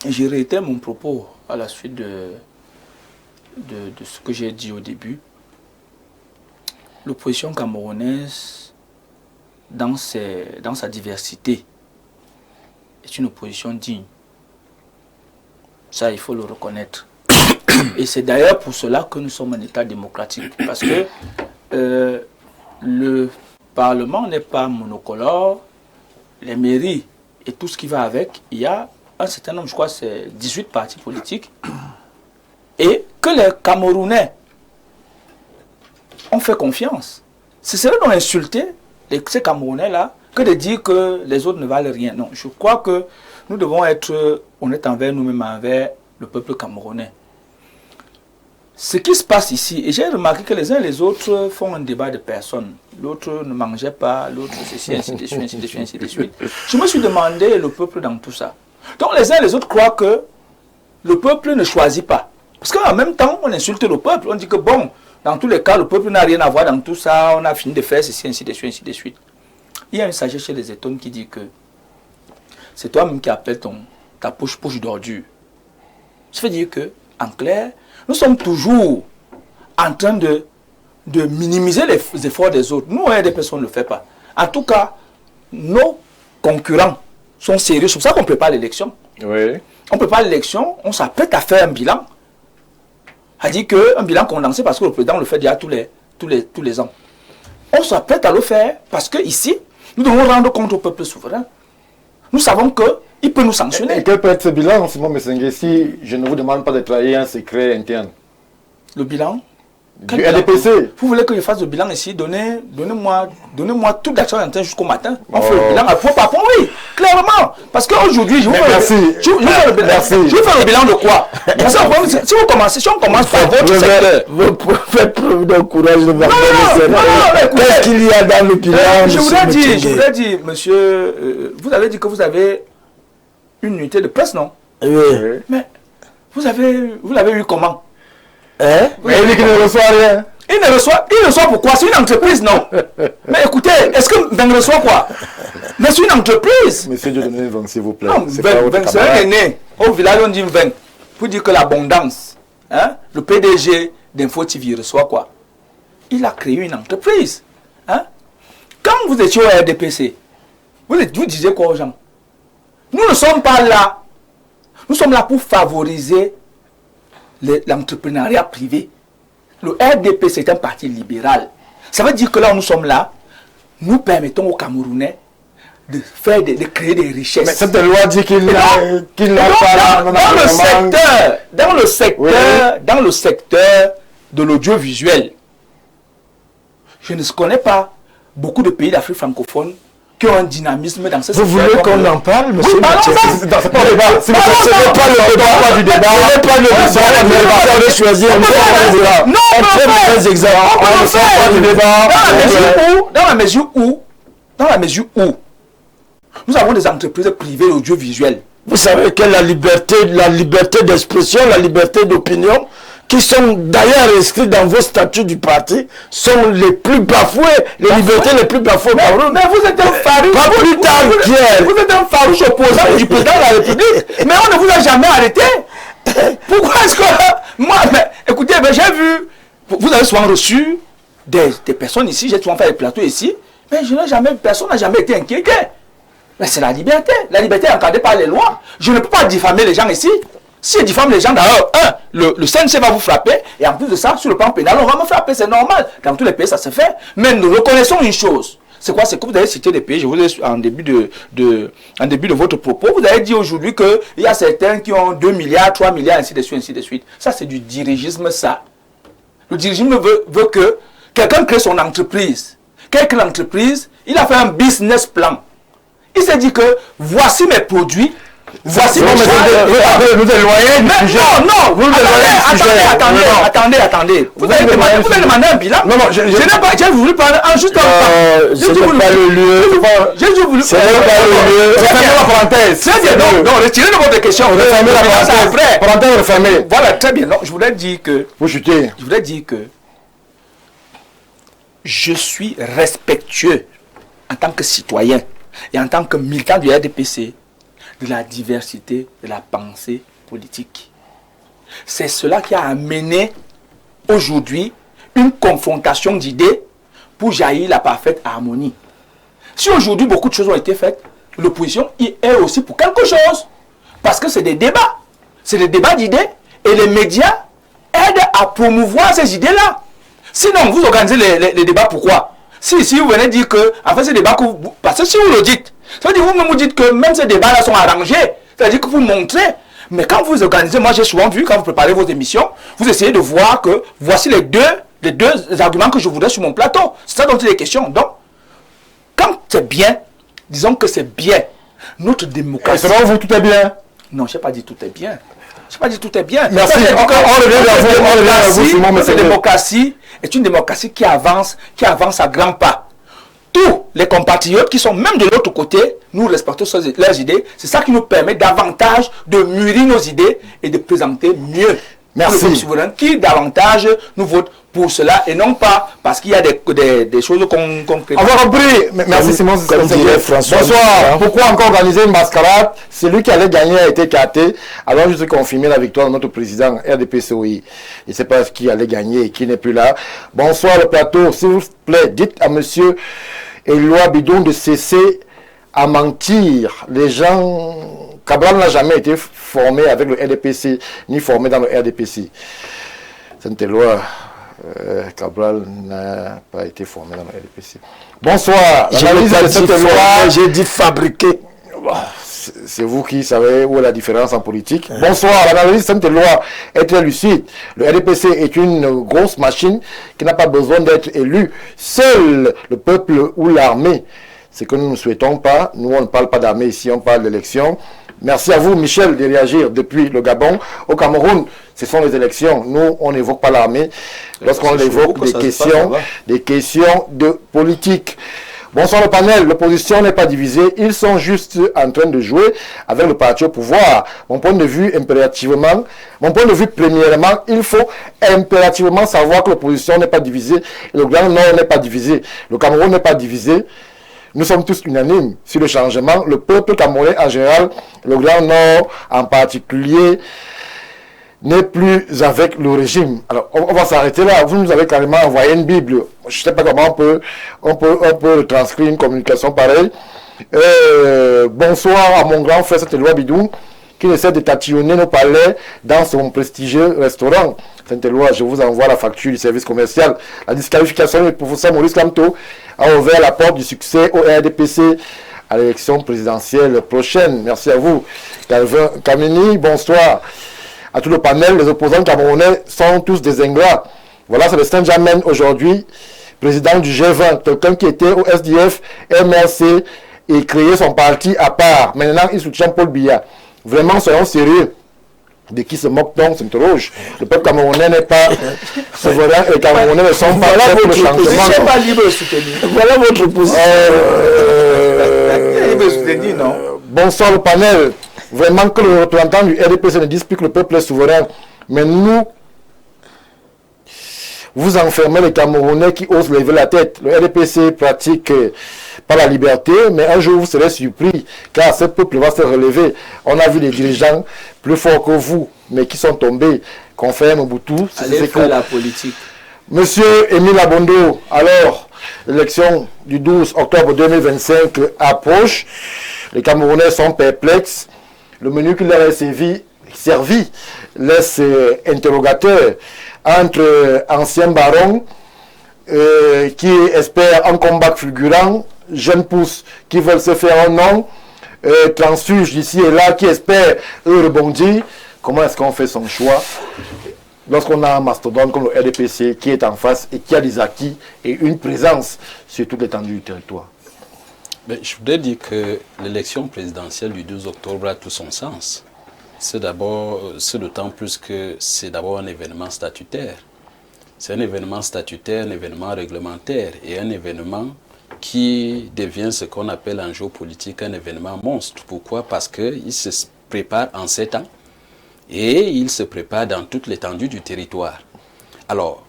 j'ai réitéré mon propos à la suite de ce que j'ai dit au début. L'opposition camerounaise, dans sa diversité, est une opposition digne. Ça, il faut le reconnaître. Et c'est d'ailleurs pour cela que nous sommes un État démocratique. Parce que le Parlement n'est pas monocolore. Les mairies et tout ce qui va avec, il y a un certain nombre, je crois c'est 18 partis politiques. Et que les Camerounais ont fait confiance. Ce serait donc insulter ces Camerounais-là que de dire que les autres ne valent rien. Non, je crois que nous devons être honnêtes envers nous-mêmes, envers le peuple camerounais. Ce qui se passe ici, et j'ai remarqué que les uns et les autres font un débat de personnes. L'autre ne mangeait pas, l'autre ceci, ainsi de suite, ainsi de suite, ainsi de suite. Je me suis demandé le peuple dans tout ça. Donc les uns et les autres croient que le peuple ne choisit pas. Parce qu'en même temps, on insulte le peuple. On dit que bon, dans tous les cas, le peuple n'a rien à voir dans tout ça. On a fini de faire ceci, ainsi de suite, ainsi de suite. Il y a une sagesse chez les étones qui dit que c'est toi-même qui appelles ta poche d'ordure. Ça veut dire que, en clair, nous sommes toujours en train de minimiser les efforts des autres. Nous, des personnes ne le font pas. En tout cas, nos concurrents sont sérieux. C'est pour ça qu'on ne prépare l'élection. Oui. On prépare l'élection, on s'apprête à faire un bilan. A dit qu'un bilan condensé parce que le président le fait déjà tous les ans. On s'apprête à le faire parce que ici, nous devons rendre compte au peuple souverain. Nous savons qu'il peut nous sanctionner. Et quel peut être ce bilan, Simon Messengue, si je ne vous demande pas de trahir un secret interne? Le bilan? Du RDPC. Vous voulez que je fasse le bilan ici? Donnez-moi toute l'action interne jusqu'au matin. On fait le bilan à point par point, oui, clairement. Parce qu'aujourd'hui, je vous fais le bilan de quoi? Parce que si on commence par votre secteur. Vous faites preuve d'un courage de faire. Qu'est-ce qu'il y a dans le bilan? Je voudrais dire, monsieur, vous avez dit que vous avez une unité de presse, non? Oui. Mais vous l'avez eu comment? Hein? Mais il dit qu'il ne reçoit rien. Il ne reçoit pourquoi? C'est une entreprise, non? Mais écoutez, est-ce que Veng reçoit quoi? Mais c'est une entreprise. Monsieur Dieudonné Veng, s'il vous plaît. Non, Veng, c'est un aîné. Au village, on dit Veng. Pour dire que l'abondance, hein? Le PDG d'Info TV reçoit quoi? Il a créé une entreprise. Hein? Quand vous étiez au RDPC, vous disiez quoi aux gens? Nous ne sommes pas là. Nous sommes là pour favoriser l'entrepreneuriat privé. Le RDP, c'est un parti libéral. Ça veut dire que là où nous sommes là, nous permettons aux Camerounais de créer des richesses. Mais cette loi dit qu'il n'a pas dans le secteur de l'audiovisuel, je ne connais pas beaucoup de pays d'Afrique francophone qui ont un dynamisme dans ce secteur. Vous voulez qu'on en parle, monsieur? Oui, c'est pas le débat. Ce n'est pas le débat du débat. Ce n'est pas le débat. On va choisir. Non, on prend des exemples. On ne sort pas du débat. Dans la mesure où nous avons des entreprises privées audiovisuelles. Vous savez que la liberté d'expression, la liberté d'opinion, qui sont d'ailleurs inscrits dans vos statuts du parti, sont les plus bafoués, les libertés les plus bafouées. Mais vous êtes un farouche. Pas plus tard qu'hier. Vous êtes un farouche opposant du président de la République. Mais on ne vous a jamais arrêté. Pourquoi est-ce que... Moi, écoutez, j'ai vu... Vous avez souvent reçu des personnes ici, j'ai souvent fait des plateaux ici, mais personne n'a jamais été inquiété. Mais c'est la liberté. La liberté est encadrée par les lois. Je ne peux pas diffamer les gens ici. Si je diffame les gens, d'ailleurs, le CNC va vous frapper, et en plus de ça, sur le plan pénal, on va me frapper, c'est normal. Dans tous les pays, ça se fait. Mais nous reconnaissons une chose. C'est quoi? C'est que vous avez cité des pays, je vous ai dit en début de votre propos, vous avez dit aujourd'hui qu'il y a certains qui ont 2 milliards, 3 milliards, ainsi de suite, ainsi de suite. Ça, c'est du dirigisme, ça. Le dirigisme veut que quelqu'un crée son entreprise. Quelqu'un l'entreprise, il a fait un business plan. Il s'est dit que voici mes produits, Voici Non, mon mais choix. vous éloignez du sujet. Non, Vous éloignez du sujet. attendez. Vous avez demandé un bilan. Non, je n'ai pas, j'ai voulu parler en juste un Ce n'est pas le lieu. J'ai voulu Ce n'est pas le lieu. Refermez la parenthèse. Très bien, non, retirez de votre question. Refermez la Refermez ça parenthèse. après. Parenthèse refermée. Voilà, très bien. Non, je voulais dire que Vous chutez. je suis respectueux en tant que citoyen et en tant que militant du RDPC de la diversité de la pensée politique. C'est cela qui a amené aujourd'hui une confrontation d'idées pour jaillir la parfaite harmonie. Si aujourd'hui beaucoup de choses ont été faites, l'opposition y est aussi pour quelque chose. Parce que c'est des débats. C'est des débats d'idées et les médias aident à promouvoir ces idées-là. Sinon, vous organisez les débats, pourquoi? Si vous venez dire que, en fait, ces débats, parce que si vous le dites, ça veut dire que vous-même vous dites que même ces débats-là sont arrangés. C'est-à-dire que vous montrez. Mais quand vous organisez, moi j'ai souvent vu, quand vous préparez vos émissions, vous essayez de voir que voici les deux arguments que je voudrais sur mon plateau. C'est ça dont il est question. Donc, quand c'est bien, disons que c'est bien. Notre démocratie. Et selon vous, tout est bien? Non, je n'ai pas dit tout est bien. Je n'ai pas dit tout est bien. Merci. On revient vers vous, Simon. Notre démocratie est une démocratie qui avance à grands pas. Tous les compatriotes qui sont même de l'autre côté, nous respectons leurs idées. C'est ça qui nous permet davantage de mûrir nos idées et de présenter mieux. Merci. Le peuple souverain qui davantage nous vote pour cela et non pas parce qu'il y a des choses qu'on crée. On va compris. Merci Simon. Bonsoir. Pourquoi encore organiser une mascarade? Celui qui allait gagner a été écarté. Alors juste confirmer la victoire de notre président RDPCOI. Je ne sais pas qui allait gagner et qui n'est plus là. Bonsoir le plateau. S'il vous plaît, dites à monsieur Éloi Bidon de cesser à mentir. Les gens... Cabral n'a jamais été formé avec le RDPC, ni formé dans le RDPC. Cette loi, Cabral n'a pas été formé dans le RDPC. Bonsoir. J'ai dit fabriquer. C'est vous qui savez où est la différence en politique. Bonsoir. L'analyse de cette loi est très lucide. Le RDPC est une grosse machine qui n'a pas besoin d'être élue. Seul le peuple ou l'armée. C'est que nous ne souhaitons pas. Nous, on ne parle pas d'armée ici, on parle d'élection. Merci à vous, Michel, de réagir depuis le Gabon. Au Cameroun, ce sont les élections. Nous, on n'évoque pas l'armée. Lorsqu'on évoque des questions de politique. Bonsoir le panel. L'opposition n'est pas divisée. Ils sont juste en train de jouer avec le parti au pouvoir. Mon point de vue, premièrement, il faut impérativement savoir que l'opposition n'est pas divisée. Le Grand Nord n'est pas divisé. Le Cameroun n'est pas divisé. Nous sommes tous unanimes sur le changement. Le peuple camerounais en général, le Grand Nord en particulier, n'est plus avec le régime. Alors, on va s'arrêter là. Vous nous avez carrément envoyé une Bible. Je ne sais pas comment on peut transcrire une communication pareille. Bonsoir à mon grand frère Saint-Éloi Bidou, qui essaie de tatillonner nos palais dans son prestigieux restaurant. Saint-Éloi, je vous envoie la facture du service commercial. La disqualification du professeur Maurice Lamto a ouvert la porte du succès au RDPC à l'élection présidentielle prochaine. Merci à vous. Calvin Kamini, bonsoir. À tout le panel, les opposants camerounais sont tous des ingrats. Voilà, c'est le Saint-Germain aujourd'hui, président du G20, quelqu'un qui était au SDF, MRC et créé son parti à part. Maintenant, il soutient Paul Biya. Vraiment, soyons sérieux. De qui se moque-t-on, s'interroge. Le peuple camerounais n'est pas souverain et les Camerounais ne sont pas là pour le changement. Pas libre de soutenir. Voilà votre position. Libre de soutenir, non? Bonsoir le panel. Vraiment que le représentant du RDPC ne dise plus que le peuple est souverain. Mais nous, vous enfermez les Camerounais qui osent lever la tête. Le RDPC pratique pas la liberté, mais un jour vous serez surpris, car ce peuple va se relever. On a vu des dirigeants plus forts que vous, mais qui sont tombés. Confère Mobutu. Allez faire la politique. Monsieur Émile Abondo, alors, l'élection du 12 octobre 2025 approche. Les Camerounais sont perplexes. Le menu qui leur est servi laisse interrogateur entre anciens barons qui espèrent un combat fulgurant, jeunes pousses qui veulent se faire un nom, transfuges d'ici et là qui espèrent rebondir. Comment est-ce qu'on fait son choix lorsqu'on a un mastodonte comme le RDPC qui est en face et qui a des acquis et une présence sur toute l'étendue du territoire? Mais je voudrais dire que l'élection présidentielle du 12 octobre a tout son sens. C'est d'autant plus que c'est d'abord un événement statutaire. C'est un événement statutaire, un événement réglementaire et un événement qui devient ce qu'on appelle en géopolitique un événement monstre. Pourquoi? Parce qu'il se prépare en 7 ans et il se prépare dans toute l'étendue du territoire. Alors,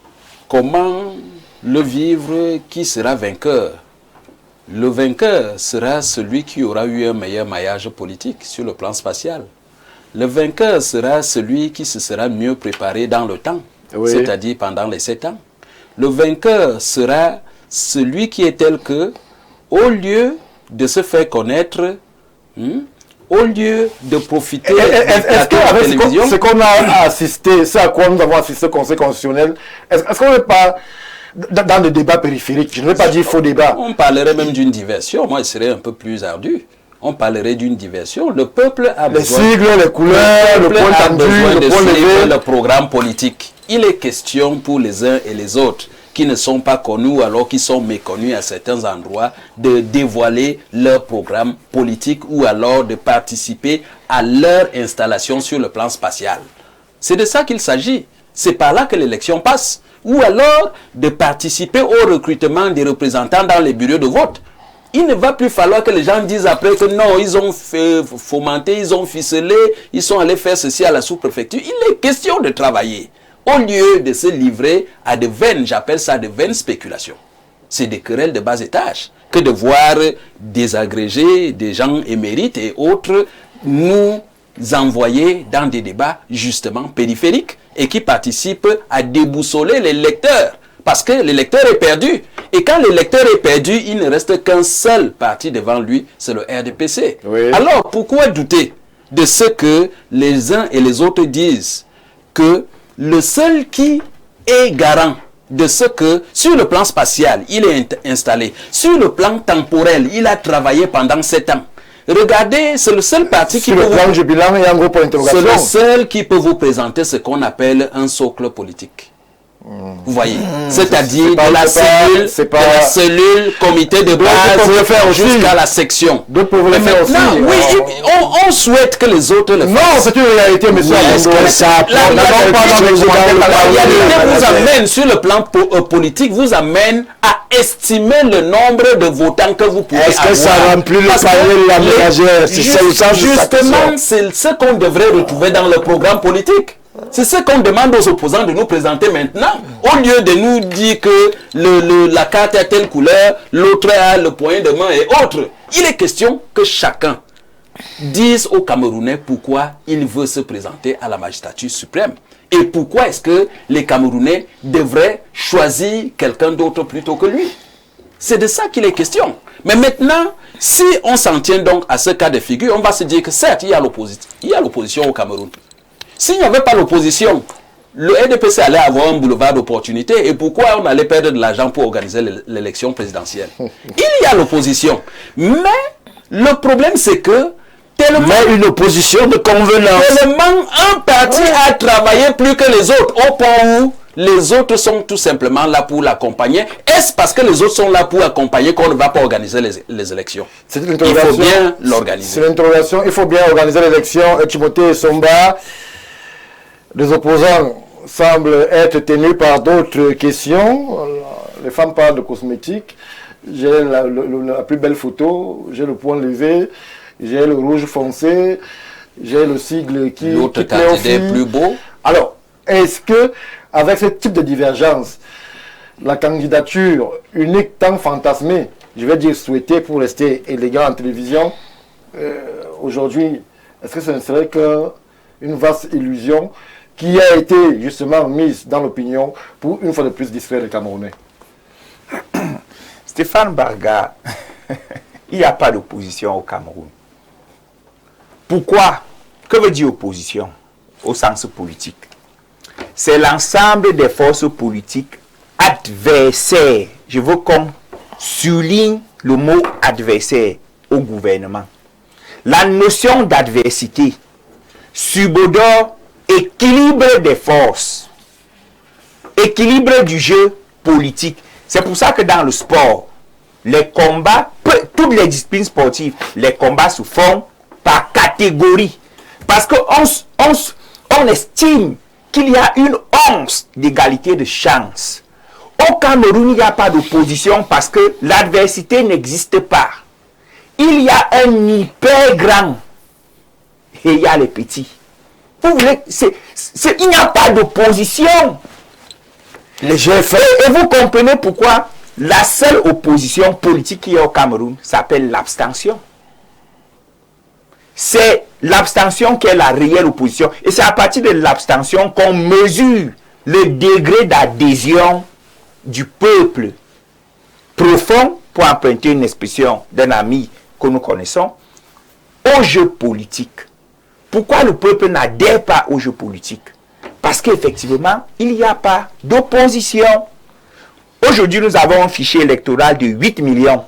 comment le vivre? Qui sera vainqueur? Le vainqueur sera celui qui aura eu un meilleur maillage politique sur le plan spatial. Le vainqueur sera celui qui se sera mieux préparé dans le temps, oui, c'est-à-dire pendant les 7 ans. Le vainqueur sera celui qui est tel que, au lieu de se faire connaître, au lieu de profiter de la télévision... Ce qu'on a assisté, ce à quoi nous avons assisté au Conseil constitutionnel, est-ce qu'on n'est pas dans des débats périphériques? Je ne vais pas dire faux débat. On parlerait même d'une diversion. Moi, il serait un peu plus ardu. On parlerait d'une diversion. Le peuple a besoin... Les sigles, les couleurs, le point tendu, le point levé. Le programme politique. Il est question pour les uns et les autres qui ne sont pas connus alors qu'ils sont méconnus à certains endroits de dévoiler leur programme politique ou alors de participer à leur installation sur le plan spatial. C'est de ça qu'il s'agit. C'est par là que l'élection passe. Ou alors de participer au recrutement des représentants dans les bureaux de vote. Il ne va plus falloir que les gens disent après que non, ils ont fomenté, ils ont ficelé, ils sont allés faire ceci à la sous-préfecture. Il est question de travailler. Au lieu de se livrer à de vaines, j'appelle ça de vaines spéculations. C'est des querelles de bas étage que de voir des agrégés, des gens émérites et autres nous envoyer dans des débats justement périphériques et qui participent à déboussoler les lecteurs. Parce que l'électeur est perdu. Et quand l'électeur est perdu, il ne reste qu'un seul parti devant lui, c'est le RDPC. Oui. Alors, pourquoi douter de ce que les uns et les autres disent que le seul qui est garant de ce que, sur le plan spatial, il est installé, sur le plan temporel, il a travaillé pendant 7 ans. Regardez, c'est le seul parti qui peut c'est le seul qui peut vous présenter ce qu'on appelle un socle politique. Vous voyez, c'est-à-dire de la cellule, comité de base jusqu'à la section. D'autres peuvent le faire aussi. Oui, on souhaite que les autres le fassent. Non, c'est une réalité, monsieur. La réalité vous amène, sur le plan politique, vous amène à estimer le nombre de votants que vous pouvez avoir. Est-ce que ça remplit le panier de la ménagère? Justement, c'est ce qu'on devrait retrouver dans le programme politique. C'est ce qu'on demande aux opposants de nous présenter maintenant. Au lieu de nous dire que la carte a telle couleur, l'autre a le point de main et autres. Il est question que chacun dise aux Camerounais pourquoi il veut se présenter à la magistrature suprême. Et pourquoi est-ce que les Camerounais devraient choisir quelqu'un d'autre plutôt que lui. C'est de ça qu'il est question. Mais maintenant, si on s'en tient donc à ce cas de figure, on va se dire que certes, il y a l'opposition au Cameroun. S'il n'y avait pas l'opposition, le RDPC allait avoir un boulevard d'opportunités. Et pourquoi on allait perdre de l'argent pour organiser l'élection présidentielle? Il y a l'opposition. Mais le problème, c'est que tellement une opposition de convenance. Tellement un parti a travaillé plus que les autres, au point où les autres sont tout simplement là pour l'accompagner. Est-ce parce que les autres sont là pour accompagner qu'on ne va pas organiser les élections? Il faut bien l'organiser. C'est l'interrogation. Il faut bien organiser l'élection. Timothée Somba, les opposants semblent être tenus par d'autres questions. Les femmes parlent de cosmétiques. J'ai la plus belle photo, j'ai le point levé, j'ai le rouge foncé, j'ai le sigle qui l'autre candidat est plus beau. Alors, est-ce que avec ce type de divergence, la candidature unique tant fantasmée, je vais dire souhaitée pour rester élégant en télévision, aujourd'hui, est-ce que ce ne serait qu'une vaste illusion qui a été justement mise dans l'opinion pour une fois de plus distraire les Camerounais? Stéphane Barga, il n'y a pas d'opposition au Cameroun. Pourquoi? Que veut dire opposition au sens politique? C'est l'ensemble des forces politiques adversaires. Je veux qu'on souligne le mot adversaire au gouvernement. La notion d'adversité subodore équilibre des forces, équilibre du jeu politique. C'est pour ça que dans le sport, les combats, toutes les disciplines sportives, les combats se font par catégorie. Parce qu'on estime qu'il y a une once d'égalité de chance. Au Cameroun, il n'y a pas d'opposition parce que l'adversité n'existe pas. Il y a un hyper grand et il y a les petits. Vous voulez, il n'y a pas d'opposition. Et vous comprenez pourquoi la seule opposition politique qui est au Cameroun s'appelle l'abstention. C'est l'abstention qui est la réelle opposition. Et c'est à partir de l'abstention qu'on mesure le degré d'adhésion du peuple profond, pour emprunter une expression d'un ami que nous connaissons, au jeu politique. Pourquoi le peuple n'adhère pas au jeu politique? Parce qu'effectivement, il n'y a pas d'opposition. Aujourd'hui, nous avons un fichier électoral de 8 millions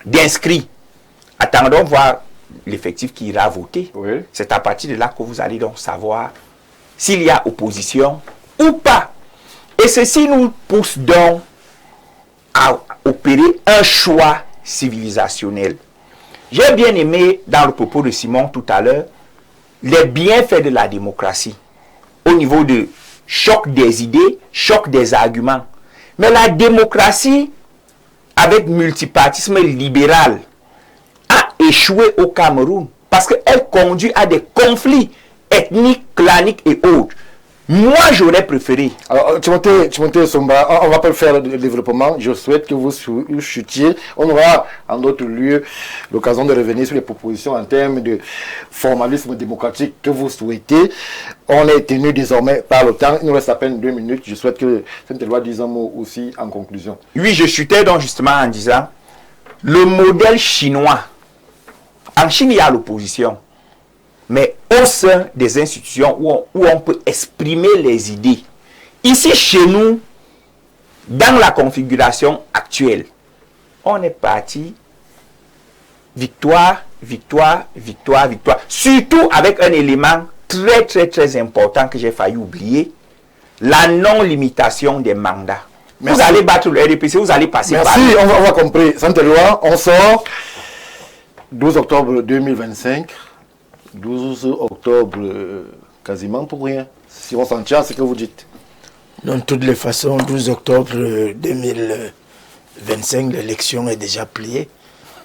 d'inscrits. Attendons voir l'effectif qui ira voter. Oui. C'est à partir de là que vous allez donc savoir s'il y a opposition ou pas. Et ceci nous pousse donc à opérer un choix civilisationnel. J'ai bien aimé dans le propos de Simon tout à l'heure les bienfaits de la démocratie au niveau de choc des idées, choc des arguments. Mais la démocratie avec multipartisme libéral a échoué au Cameroun parce qu'elle conduit à des conflits ethniques, claniques et autres. Moi, j'aurais préféré. Alors, Timothée Somba, on va pas faire le développement. Je souhaite que vous chutiez. On aura, en d'autres lieux, l'occasion de revenir sur les propositions en termes de formalisme démocratique que vous souhaitez. On est tenu désormais par le temps. Il nous reste à peine 2 minutes. Je souhaite que Sainte-Éloi dise un mot aussi en conclusion. Oui, je chutais donc justement en disant le modèle chinois. En Chine, il y a l'opposition. Mais au sein des institutions où on peut exprimer les idées. Ici, chez nous, dans la configuration actuelle, on est parti victoire, victoire, victoire, victoire. Surtout avec un élément très, très, très important que j'ai failli oublier, la non-limitation des mandats. Merci. Vous allez battre le RDPC, vous allez passer par... Merci, on va compris. Sainte-Éloi, on sort 12 octobre 2025. 12 octobre, quasiment pour rien. Si on s'en tient, c'est ce que vous dites. De toutes les façons, 12 octobre 2025, l'élection est déjà pliée.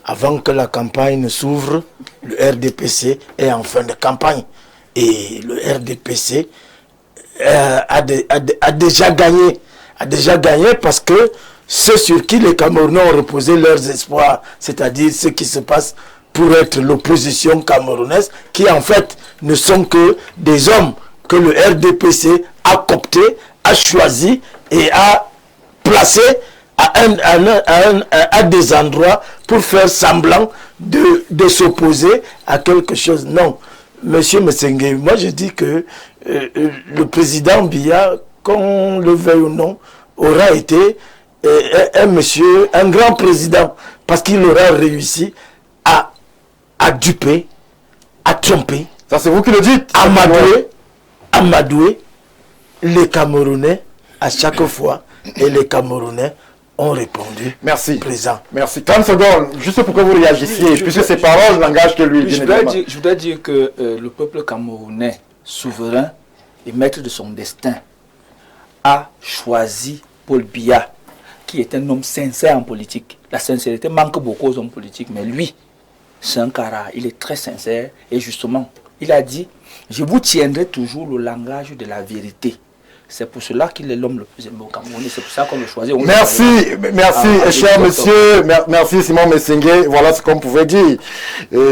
Avant que la campagne ne s'ouvre, le RDPC est en fin de campagne. Et le RDPC a déjà gagné. A déjà gagné parce que ceux sur qui les Camerounais ont reposé leurs espoirs, c'est-à-dire ce qui se passe pour être l'opposition camerounaise, qui en fait ne sont que des hommes que le RDPC a cooptés, a choisi et a placés à des endroits pour faire semblant de s'opposer à quelque chose. Non, Monsieur Messengue, moi je dis que le président Biya, qu'on le veuille ou non, aura été un grand président, parce qu'il aura réussi à duper, à tromper. Ça c'est vous qui le dites. Amadouer les Camerounais à chaque fois, et les Camerounais ont répondu. Merci. Présent. Merci. 30 secondes, juste pour que vous réagissiez, puisque ces paroles n'engagent que lui. Je voudrais dire que le peuple camerounais, souverain et maître de son destin, a choisi Paul Biya, qui est un homme sincère en politique. La sincérité manque beaucoup aux hommes politiques, mais lui, c'est un cara, il est très sincère. Et justement, il a dit, je vous tiendrai toujours le langage de la vérité. C'est pour cela qu'il est l'homme le plus aimé au Cameroun. C'est pour ça qu'on le choisit. Merci, cher monsieur. Merci Simon Messengue. Voilà ce qu'on pouvait dire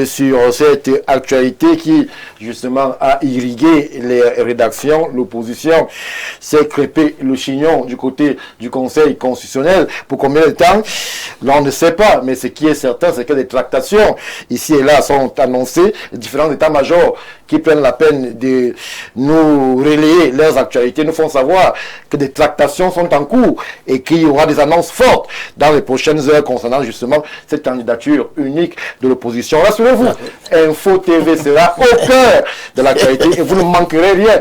sur cette actualité qui, justement, a irrigué les rédactions. L'opposition s'est crêpé le chignon du côté du Conseil constitutionnel. Pour combien de temps? Là, on ne sait pas. Mais ce qui est certain, c'est que des tractations, ici et là, sont annoncées. Les différents états-majors qui prennent la peine de nous relayer leurs actualités nous font savoir que des tractations sont en cours et qu'il y aura des annonces fortes dans les prochaines heures concernant justement cette candidature unique de l'opposition. Rassurez-vous, Info TV sera au cœur de l'actualité et vous ne manquerez rien.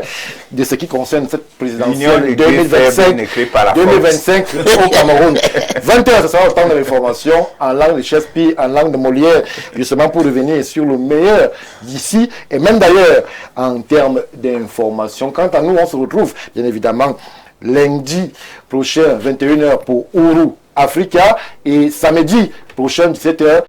de ce qui concerne cette L'union présidentielle des deux faibles créée par la 2025 au Cameroun. 20h, ce sera le temps de l'information en langue de Shakespeare, en langue de Molière, justement pour revenir sur le meilleur d'ici, et même d'ailleurs en termes d'information. Quant à nous, on se retrouve bien évidemment lundi prochain, 21h pour Ouru Africa, et samedi prochain, 17h,